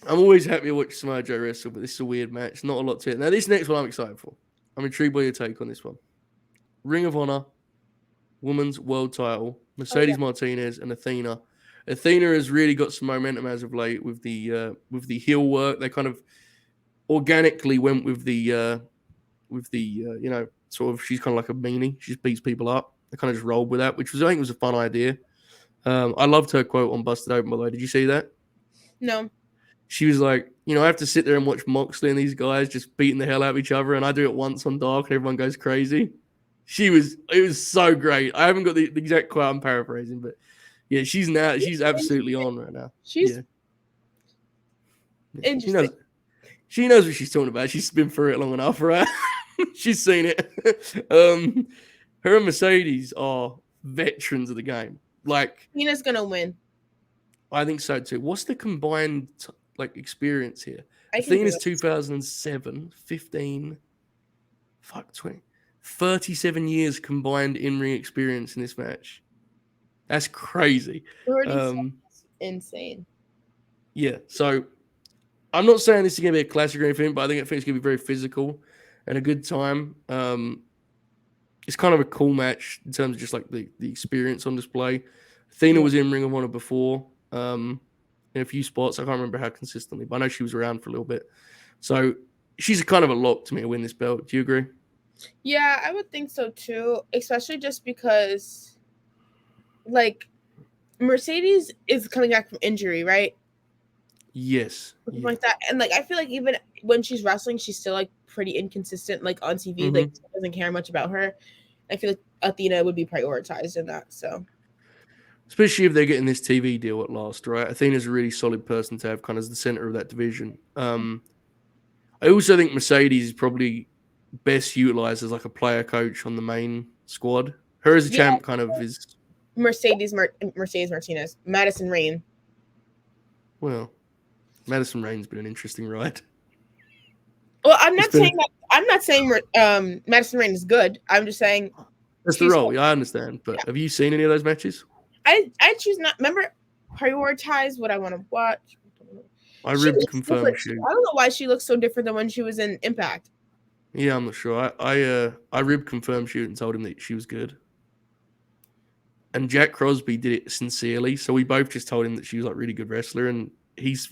always happy to watch Samoa Joe wrestle, but this is a weird match. Not a lot to it. Now, this next one I'm excited for. I'm intrigued by your take on this one. Ring of Honor, Women's World Title, Mercedes Martinez and Athena. Athena has really got some momentum as of late with the heel work. They kind of organically went with the you know, sort of, she's kind of like a meanie. She just beats people up. They kind of just rolled with that, which was, I think, was a fun idea. I loved her quote on Busted Open, by the way. Did you see that? No. She was like, you know, I have to sit there and watch Moxley and these guys just beating the hell out of each other, and I do it once on Dark and everyone goes crazy. It was so great. I haven't got the exact quote, I'm paraphrasing, but yeah, she's absolutely on right now. She's interesting. She knows what she's talking about. She's been through it long enough, right? She's seen it. Her and Mercedes are veterans of the game. Like, Tina's gonna win. I think so too. What's the combined experience here? Athena's 2007, 15, 20, 37 years combined in-ring experience in this match. That's crazy. Insane. Yeah, so I'm not saying this is going to be a classic or anything, but I think it's going to be very physical and a good time. It's kind of a cool match in terms of just like the experience on display. Athena was in Ring of Honor before in a few spots. I can't remember how consistently, but I know she was around for a little bit. So she's kind of a lock to me to win this belt. Do you agree? Yeah, I would think so too, especially just because, like, Mercedes is coming back from injury, right? Yes. Something like that. And, like, I feel like even when she's wrestling, she's still, like, pretty inconsistent, like, on TV. Mm-hmm. Like, doesn't care much about her. I feel like Athena would be prioritized in that, so. Especially if they're getting this TV deal at last, right? Athena's a really solid person to have kind of as the center of that division. I also think Mercedes is probably best utilized as like a player coach on the main squad. Her as a champ kind of is... Mercedes Martinez. Madison Rayne. Well, Madison Rayne's been an interesting ride. Well, I'm not saying Madison Rayne is good. I'm just saying that's the role. Yeah, I understand. But have you seen any of those matches? I choose not. Remember, prioritize what I want to watch. I ribbed confirm shoot. I don't know why she looks so different than when she was in Impact. Yeah, I'm not sure. I ribbed confirm shoot and told him that she was good. And Jack Crosby did it sincerely. So we both just told him that she was like a really good wrestler, and he's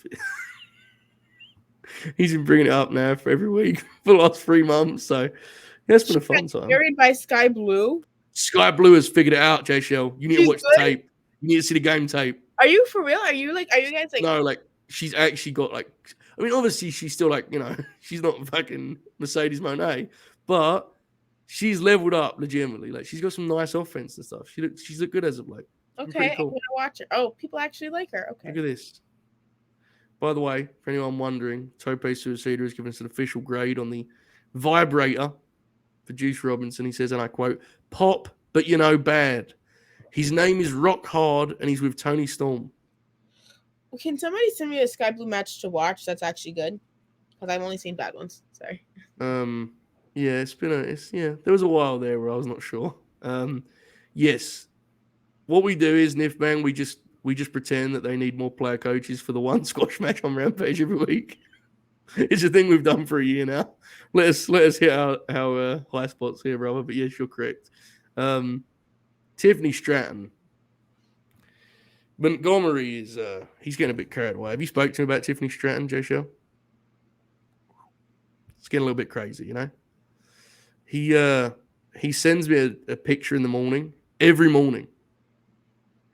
been bringing it up now for every week for the last 3 months. So yeah, it's been a fun time. Married by Sky Blue. Sky Blue has figured it out, Jaychele. You need to watch the tape. You need to see the game tape. Are you for real? Are you guys like? No, like she's actually got like. I mean, obviously she's still like she's not fucking Mercedes Moné, but she's leveled up legitimately. Like she's got some nice offense and stuff. She's looked good as of late. Okay, cool. I'm gonna watch her. Oh, people actually like her. Okay. Look at this. By the way, for anyone wondering, Tope Suicida has given us an official grade on the vibrator for Juice Robinson. He says, and I quote, "Pop, but bad. His name is Rock Hard, and he's with Tony Storm." Can somebody send me a Sky Blue match to watch? That's actually good, because I've only seen bad ones. Sorry. Yeah, there was a while there where I was not sure. Yes, what we do is Nif Bang, we just pretend that they need more player coaches for the one squash match on Rampage every week. It's a thing we've done for a year now. Let us hit our high spots here, brother. But yes, you're correct. Tiffany Stratton. Montgomery is he's getting a bit carried away. Have you spoken to him about Tiffany Stratton, Jaychele? It's getting a little bit crazy, He sends me a picture in the morning. Every morning.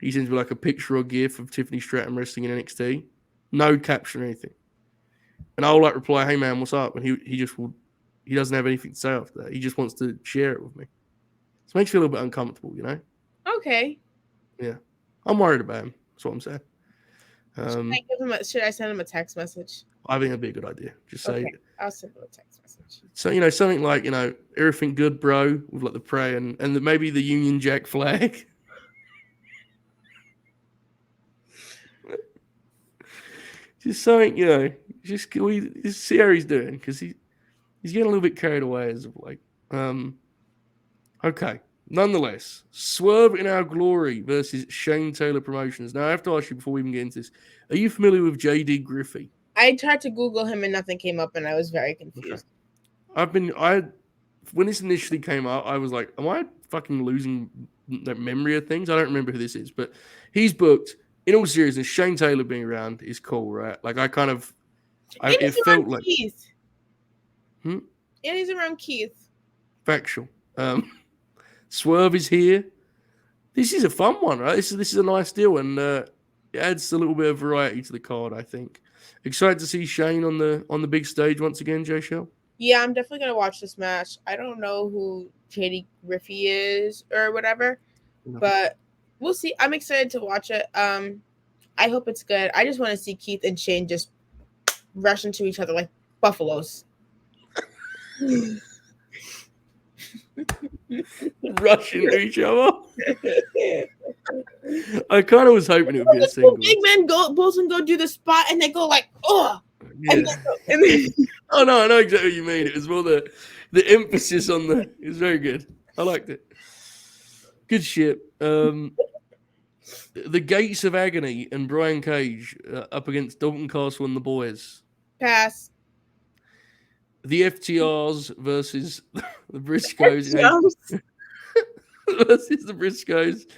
He sends me like a picture or gif of Tiffany Stratton wrestling in NXT. No caption or anything. And I'll like reply, "Hey man, what's up?" And he doesn't have anything to say after that. He just wants to share it with me. So it makes me a little bit uncomfortable, Okay. Yeah. I'm worried about him. That's what I'm saying. Should I send him a text message? I think that'd be a good idea. Just say I'll send him a text message. So, something like, everything good, bro, with like the prayer and maybe the Union Jack flag. Just something, just see how he's doing, because he's getting a little bit carried away as of like. Okay. Nonetheless, Swerve in Our Glory versus Shane Taylor Promotions. Now, I have to ask you before we even get into this, are you familiar with JD Griffey? I tried to Google him and nothing came up, and I was very confused. Okay. When this initially came out, I was like, am I fucking losing the memory of things? I don't remember who this is, but he's booked. In all seriousness, Shane Taylor being around is cool, right? Like, it felt like Keith. And he's around Keith. Factual. Swerve is here. This is a fun one, right? This is a nice deal, and it adds a little bit of variety to the card, I think. Excited to see Shane on the big stage once again, Jaychele? Yeah, I'm definitely gonna watch this match. I don't know who JD Griffey is or whatever, but we'll see. I'm excited to watch it. I hope it's good. I just want to see Keith and Shane just rush into each other like buffaloes. Rush into each other. I kind of was hoping it would be a single. Big men both go do the spot and they go like, oh. Yeah. Oh no, I know exactly what you mean. It was more the emphasis on it was very good. I liked it. Good shit. The Gates of Agony and Brian Cage up against Dalton Castle and the boys. Pass. The FTRs versus the Briscoes. Versus the Briscoes.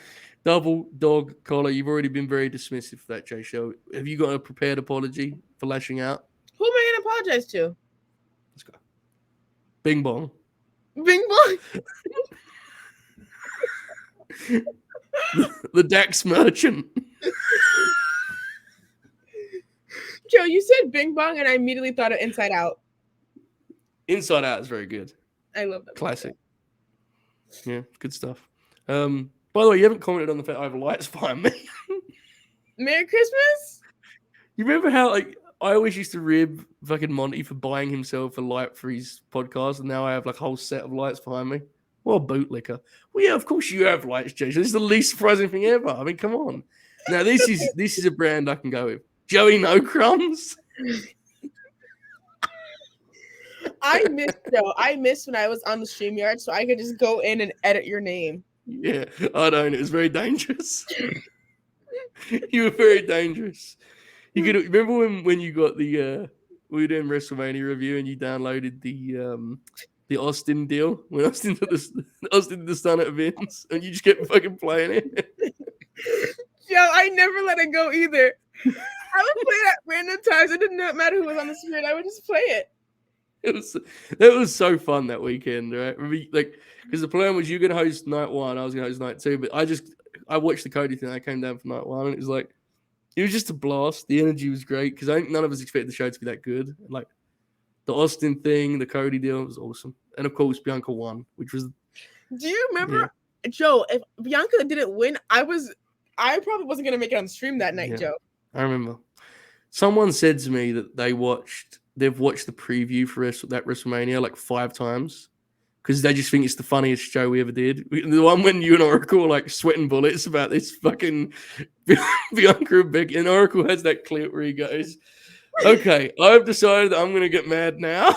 Double dog collar. You've already been very dismissive for that, Jaychele. Have you got a prepared apology for lashing out? Who am I going to apologize to? Let's go. Bing Bong. Bing Bong. the Dax merchant. Joe, you said Bing Bong and I immediately thought of Inside Out. Inside Out is very good. I love that. Classic. Yeah, good stuff. By the way, you haven't commented on the fact I have lights behind me. Merry Christmas? You remember how I always used to rib fucking Monty for buying himself a light for his podcast, and now I have like a whole set of lights behind me? What a bootlicker. Well, yeah, of course you have lights, Jason. This is the least surprising thing ever. I mean, come on. Now this is a brand I can go with. Joey No Crumbs. I missed when I was on the StreamYard, so I could just go in and edit your name. Yeah, I don't. It was very dangerous. You were very dangerous. You could remember when you got the we were doing WrestleMania review and you downloaded the the Austin deal when Austin did the stun at Vince, and you just kept fucking playing it. Yo, I never let it go either. I would play it at random times. It didn't matter who was on the screen. I would just play it. That was so fun that weekend, right? Like, because the plan was you're gonna host night one, I was gonna host night two, but I watched the Cody thing. I came down for night one, and it was just a blast. The energy was great because I think none of us expected the show to be that good. Like the Austin thing, the Cody deal was awesome, and of course Bianca won, which was. Do you remember, Joe? If Bianca didn't win, I probably wasn't gonna make it on stream that night, Joe. I remember. Someone said to me that they've watched the preview for that WrestleMania like 5 times because they just think it's the funniest show we ever did. The one when you and Oracle were like sweating bullets about this fucking Bianca and Becky, and Oracle has that clip where he goes, "Okay, I've decided that I'm going to get mad now."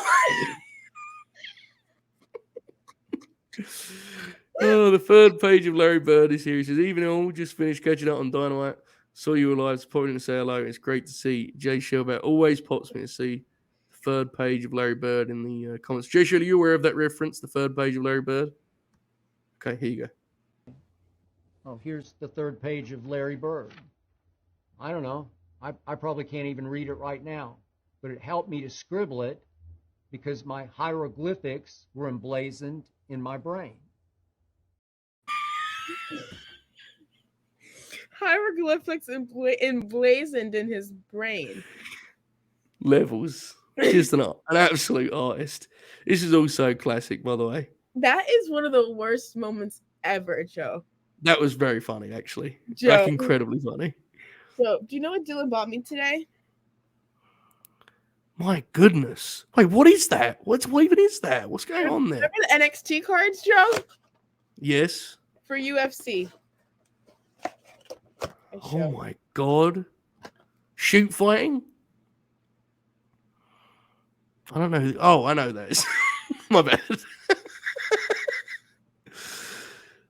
Oh, the third page of Larry Bird is here. He says, "Even all just finished catching up on Dynamite. Saw you alive, so popping in to say hello. It's great to see Jaychele. Always pops me to see the third page of Larry Bird in the comments. Jaychele, are you aware of that reference, the third page of Larry Bird? Okay, here you go. Oh, here's the third page of Larry Bird. I don't know. I probably can't even read it right now, but it helped me to scribble it because my hieroglyphics were emblazoned in my brain. Hieroglyphics emblazoned in his brain. Levels. Just an absolute artist. This is also classic, by the way. That is one of the worst moments ever, Joe. That was very funny, actually. Joe. Like, incredibly funny. So, do you know what Dylan bought me today? My goodness. Wait, what is that? What even is that? What's going on there? Remember the NXT cards, Joe? Yes. For UFC. Oh my god. Shoot fighting? I don't know. Oh, I know that. My bad.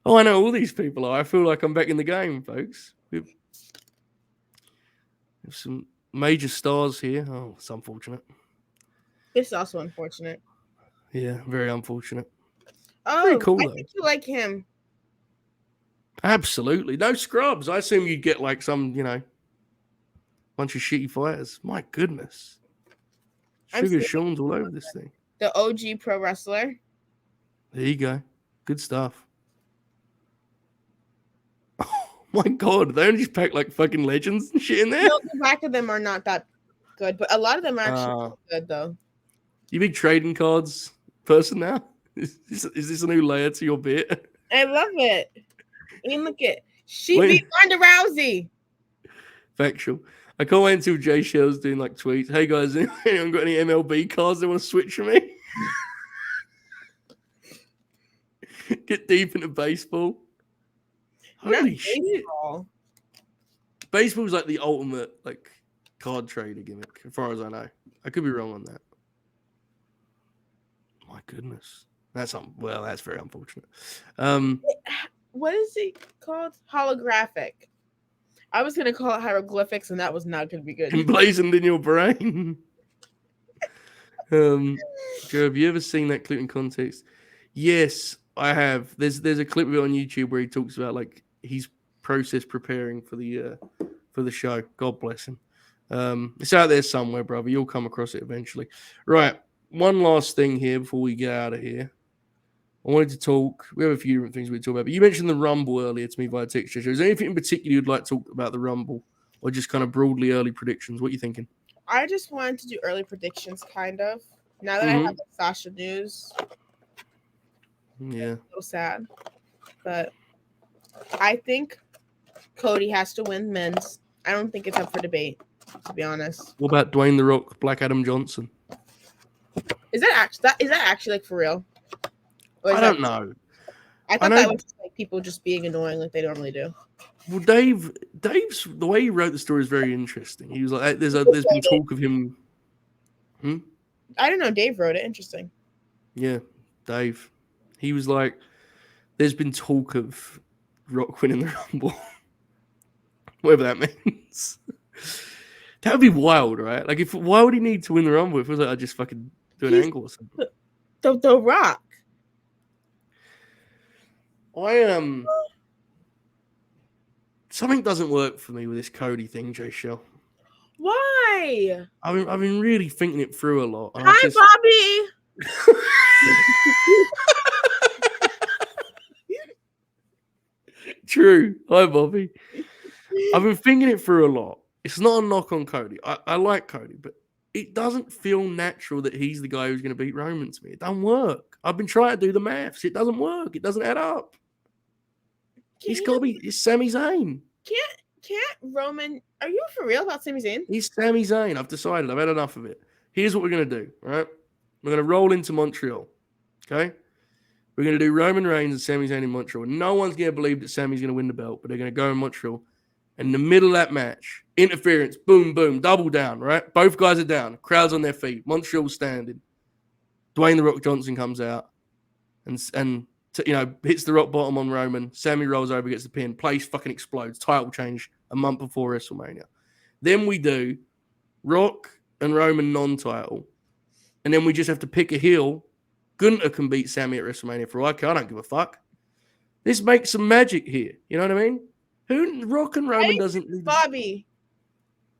Oh, I know all these people are. I feel like I'm back in the game, folks. We have some major stars here. Oh, it's unfortunate. It's also unfortunate. Yeah, very unfortunate. Oh, very cool, I think you like him. Absolutely. No scrubs. I assume you'd get like some, bunch of shitty fighters. My goodness. Sugar Sean's all over this thing. The OG pro wrestler. There you go. Good stuff. Oh my god. They only just pack like fucking legends and shit in there? No, the back of them are not that good, but a lot of them are actually good though. You big trading cards person now? Is this a new layer to your bit? I love it. I mean, look at she beat Ronda Rousey. Factual. I can't wait until Jaychele's doing like tweets. Hey guys, anyone got any MLB cards they want to switch for me? Get deep into baseball. Holy shit. Baseball's like the ultimate like card trader gimmick, as far as I know. I could be wrong on that. My goodness. That's very unfortunate. What is it called? Holographic. I was going to call it hieroglyphics, and that was not going to be good. Emblazoned in your brain. Joe, have you ever seen that clip in context? Yes, I have. There's a clip of it on YouTube where he talks about like his process preparing for the show. God bless him. It's out there somewhere, brother. You'll come across it eventually. Right. One last thing here before we get out of here. I wanted to talk. We have a few different things we talk about, but you mentioned the Rumble earlier to me via text. Is there anything in particular you'd like to talk about the Rumble, or just kind of broadly early predictions? What are you thinking? I just wanted to do early predictions, kind of. Now that I have the Sasha news, yeah, so sad. But I think Cody has to win men's. I don't think it's up for debate, to be honest. What about Dwayne The Rock, Black Adam Johnson? Is that actually like for real? I don't know. I thought that was just like people just being annoying like they normally do. Well, Dave's the way he wrote the story is very interesting. He was like, there's been talk of him. I don't know. Dave wrote it. Interesting. Yeah, Dave. He was like, there's been talk of Rock winning the Rumble. Whatever that means. That would be wild, right? Like, why would he need to win the Rumble if it was like, I just fucking do an angle or something? The Rock. Something doesn't work for me with this Cody thing, Jaychele. Why? I've been really thinking it through a lot. And Hi, Bobby. True. Hi, Bobby. I've been thinking it through a lot. It's not a knock on Cody. I like Cody, but it doesn't feel natural that he's the guy who's going to beat Roman to me. It doesn't work. I've been trying to do the maths. It doesn't work. It doesn't add up. He's got to be. It's Sami Zayn. Can't Roman? Are you for real about Sami Zayn? He's Sami Zayn. I've decided. I've had enough of it. Here's what we're going to do, right? We're going to roll into Montreal, okay? We're going to do Roman Reigns and Sami Zayn in Montreal. No one's going to believe that Sami's going to win the belt, but they're going to go in Montreal. And in the middle of that match, interference, boom, boom, double down, right? Both guys are down. Crowd's on their feet. Montreal's standing. Dwayne The Rock Johnson comes out and hits the rock bottom on Roman. Sami rolls over, gets the pin. Place fucking explodes. Title change a month before WrestleMania. Then we do Rock and Roman non-title. And then we just have to pick a heel. Gunther can beat Sami at WrestleMania for all I care. I don't give a fuck. This makes some magic here. You know what I mean? Rock and Roman doesn't need Bobby.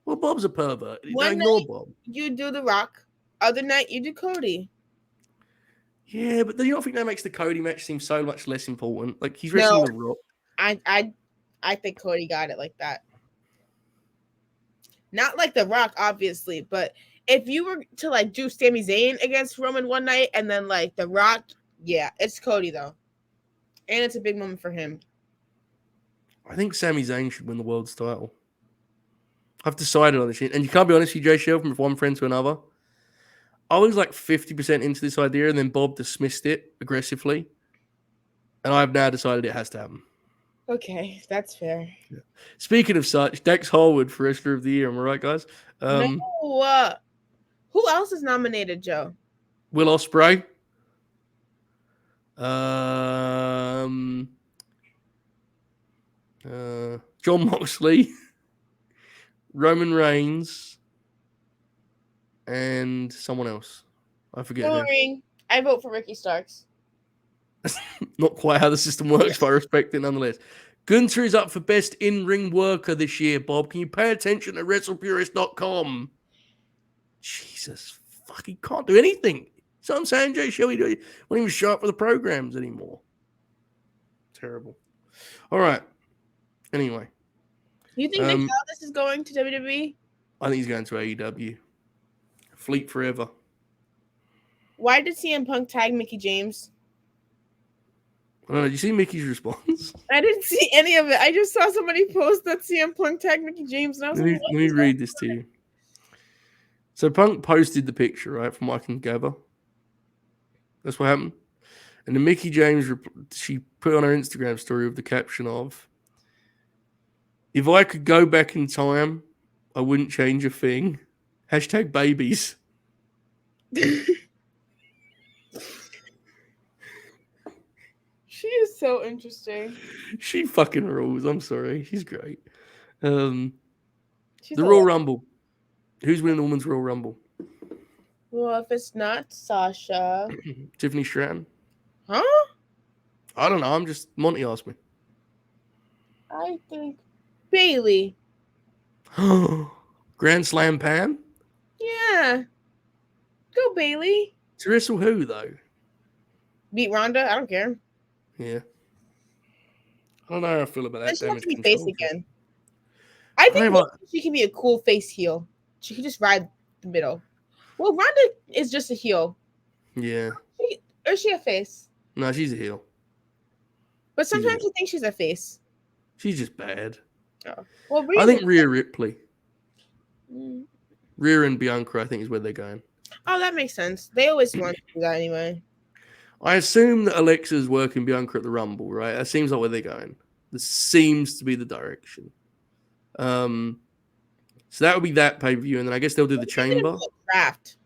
Well, Bob's a pervert. One Ignore night Bob. you do The Rock. Other night you do Cody. Yeah, but do you not think that makes the Cody match seem so much less important? Like he's wrestling The Rock. I think Cody got it like that. Not like The Rock, obviously, but if you were to like do Sami Zayn against Roman one night and then like The Rock, yeah, it's Cody though. And it's a big moment for him. I think Sami Zayn should win the world's title. I've decided on this shit. And you can't be honest with you, Jaychele, from one friend to another. I was like 50% into this idea, and then Bob dismissed it aggressively. And I've now decided it has to happen. Okay, that's fair. Yeah. Speaking of such, Dax Harwood for Wrestler of the Year. Am I right, guys? No. Who else is nominated, Joe? Will Ospreay. John Moxley. Roman Reigns. And someone else. I forget Boring. I vote for Ricky Starks. Not quite how the system works, but I respect it nonetheless. Gunther is up for Best In-Ring Worker this year, Bob. Can you pay attention to WrestlePurist.com? Jesus, fuck, he can't do anything. So I'm saying, Jaychele, he won't even show up for the programs anymore. Terrible. All right. Anyway. You think this is going to WWE? I think he's going to AEW. Fleet forever. Why did CM Punk tag Mickie James? I don't know. Did you see Mickey's response? I didn't see any of it. I just saw somebody post that CM Punk tagged Mickie James, and I was let me read this to you. So Punk posted the picture, right, from what I can gather. That's what happened. And then Mickie James, she put on her Instagram story with the caption of, "If I could go back in time, I wouldn't change a thing. #babies." She is so interesting. She fucking rules. I'm sorry. She's great. The She's Royal Rumble. Who's winning the Women's Royal Rumble? Well, if it's not Sasha. Tiffany Stratton. Huh? I don't know. Monty asked me. I think Bailey. Grand Slam Pam? Yeah. Go Bailey. To wrestle who, though? Beat Ronda? I don't care. Yeah. I don't know how I feel about that. She wants to be face again. I think she can be a cool face heel. She can just ride the middle. Well, Ronda is just a heel. Yeah. Or is she a face? No, she's a heel. But sometimes you think she's a face. She's just bad. Oh. Well, I think Rhea Ripley. Mm. Rhea and Bianca, I think, is where they're going. Oh, that makes sense. They always want to do that anyway. I assume that Alexa's working Bianca at the Rumble, right? That seems like where they're going. This seems to be the direction. So that would be that pay-per-view, and then I guess they'll do the Chamber. Draft.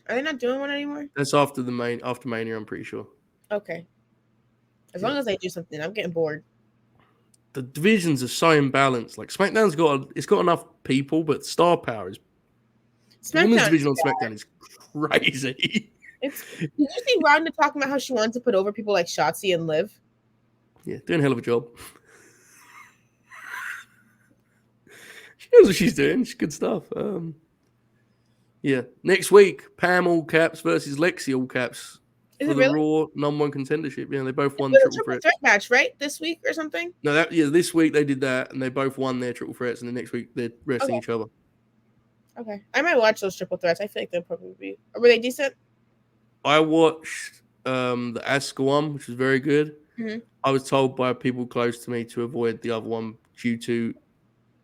Are they not doing one anymore? That's after Mania, I'm pretty sure. Okay. As long as they do something, I'm getting bored. The divisions are so imbalanced. Like SmackDown's got enough people, but star power is. The women's division on SmackDown is crazy. Did you see Ronda talking about how she wants to put over people like Shotzi and Liv? Yeah, doing a hell of a job. She knows what she's doing. She's good stuff. Yeah. Next week, Pam all caps versus Lexi all caps Is for it the really? Raw #1 contendership. Yeah, they both won It was a triple triple threat. threat match, right? This week or something? No, this week they did that, and they both won their triple threats, and the next week they're wrestling Okay. each other. Okay. I might watch those triple threats. I feel like they'll probably be. Were they decent? I watched the Asuka one, which was very good. Mhm. I was told by people close to me to avoid the other one due to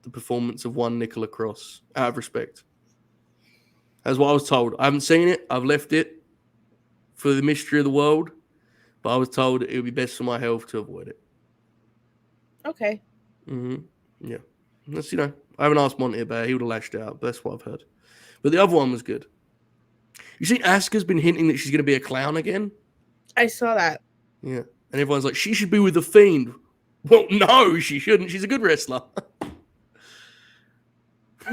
the performance of one Nicola Cross, out of respect. That's what I was told. I haven't seen it. I've left it for the mystery of the world, but I was told it would be best for my health to avoid it. Okay. Yeah. That's, I haven't asked Monty about it. He would have lashed out, but that's what I've heard. But the other one was good. You see, Asuka's been hinting that she's going to be a clown again? I saw that. Yeah. And everyone's like, she should be with the Fiend. Well, no, she shouldn't. She's a good wrestler.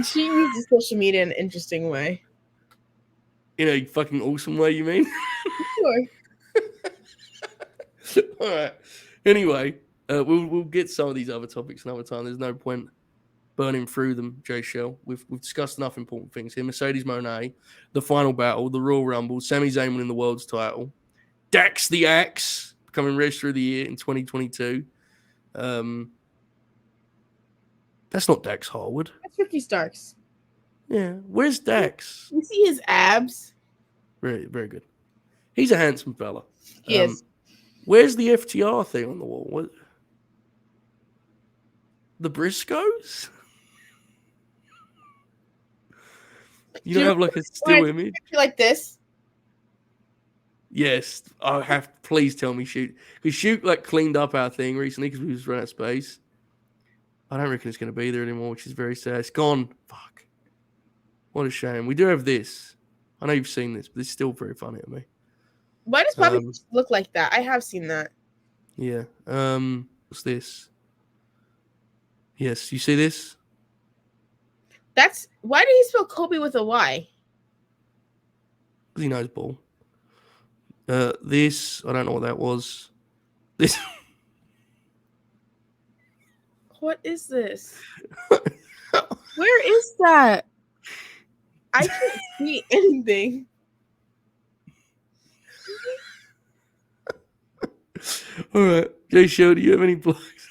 She uses social media in an interesting way. In a fucking awesome way, you mean? Sure. All right. Anyway, we'll get some of these other topics another time. There's no point burning through them, Jaychele. We've discussed enough important things here. Mercedes Moné, the final battle, the Royal Rumble, Sami Zayn winning the world's title, Dax the Axe becoming Wrestler of the Year in 2022. That's not Dax Harwood. That's Ricky Starks. Yeah, where's Dax? You see his abs? Very, very good. He's a handsome fella. He is. Where's the FTR thing on the wall? What? The Briscoes? You don't have like a still image? Like this? Yes, I have. Please tell me Shoot. Because Shoot like cleaned up our thing recently because we was running out of space. I don't reckon it's going to be there anymore, which is very sad. It's gone. Fuck. What a shame. We do have this. I know you've seen this, but it's still very funny to me. Why does Bobby look like that? I have seen that. Yeah. What's this? Yes, you see this? That's why did he spell Kobe with a Y? Because he knows ball. This, I don't know what that was. This. What is this? Where is that? I can't see anything. All right. Jaychele, do you have any plugs?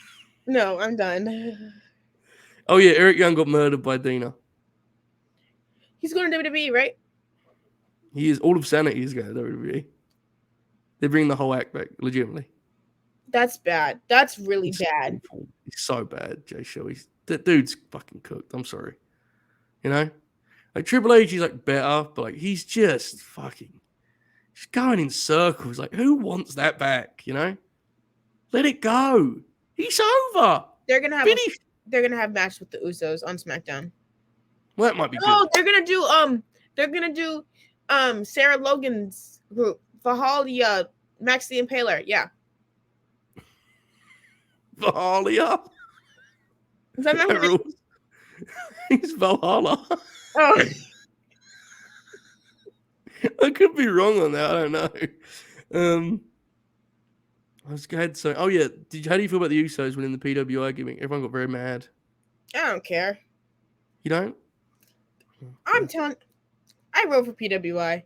No, I'm done. Oh, yeah. Eric Young got murdered by Dina. He's going to WWE, right? He is. All of Sanity is going to WWE. They bring the whole act back, legitimately. That's bad. That's really bad. Awful. He's so bad, Jaychele. That dude's fucking cooked. I'm sorry. You know? Like, Triple H, he's like better, but like, he's just fucking. He's going in circles. Like, who wants that back? You know? Let it go. He's over. They're gonna have match with the Usos on SmackDown. Well, that might be good. Oh, they're gonna do Sarah Logan's group. Valhalla, Max the Impaler. Yeah. Valhalla. Is that not what He's Valhalla. Oh. I could be wrong on that. I don't know. I was glad. So, oh yeah. How do you feel about the Usos winning the PWI gimmick? Everyone got very mad. I don't care. You don't? I'm telling. I wrote for PWI.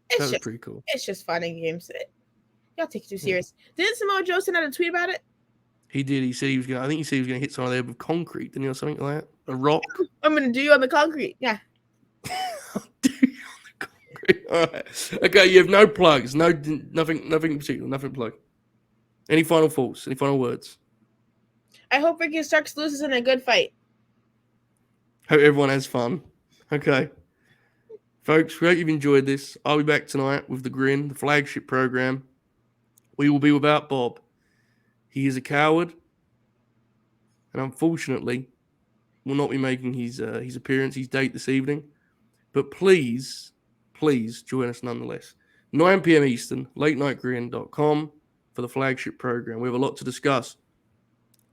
That was pretty cool. It's just fun and games. Y'all take it too serious. Didn't Samoa Joe send out a tweet about it? He did. He said he was gonna. I think he said he was gonna hit someone there with concrete, didn't he, or something like that? A rock. I'm gonna do you on the concrete. Yeah. Do you on the concrete? All right. Okay. You have no plugs. Nothing in particular. Nothing to plug. Any final thoughts? Any final words? I hope Ricky Starks loses in a good fight. Hope everyone has fun. Okay. Folks, we hope you've enjoyed this. I'll be back tonight with The Grin, the flagship program. We will be without Bob. He is a coward. And unfortunately, will not be making his appearance, his date this evening. But please join us nonetheless. 9 p.m. Eastern, latenightgrin.com for the flagship program. We have a lot to discuss.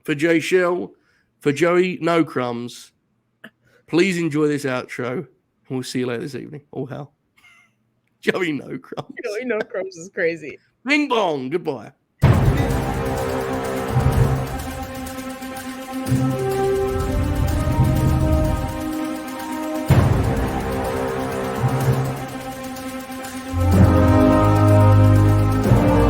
For Jaychele, for Joey No Crumbs, please enjoy this outro. And we'll see you later this evening. All hell. Joey No Crumbs. Joey No Crumbs is crazy. Bing bong. Goodbye.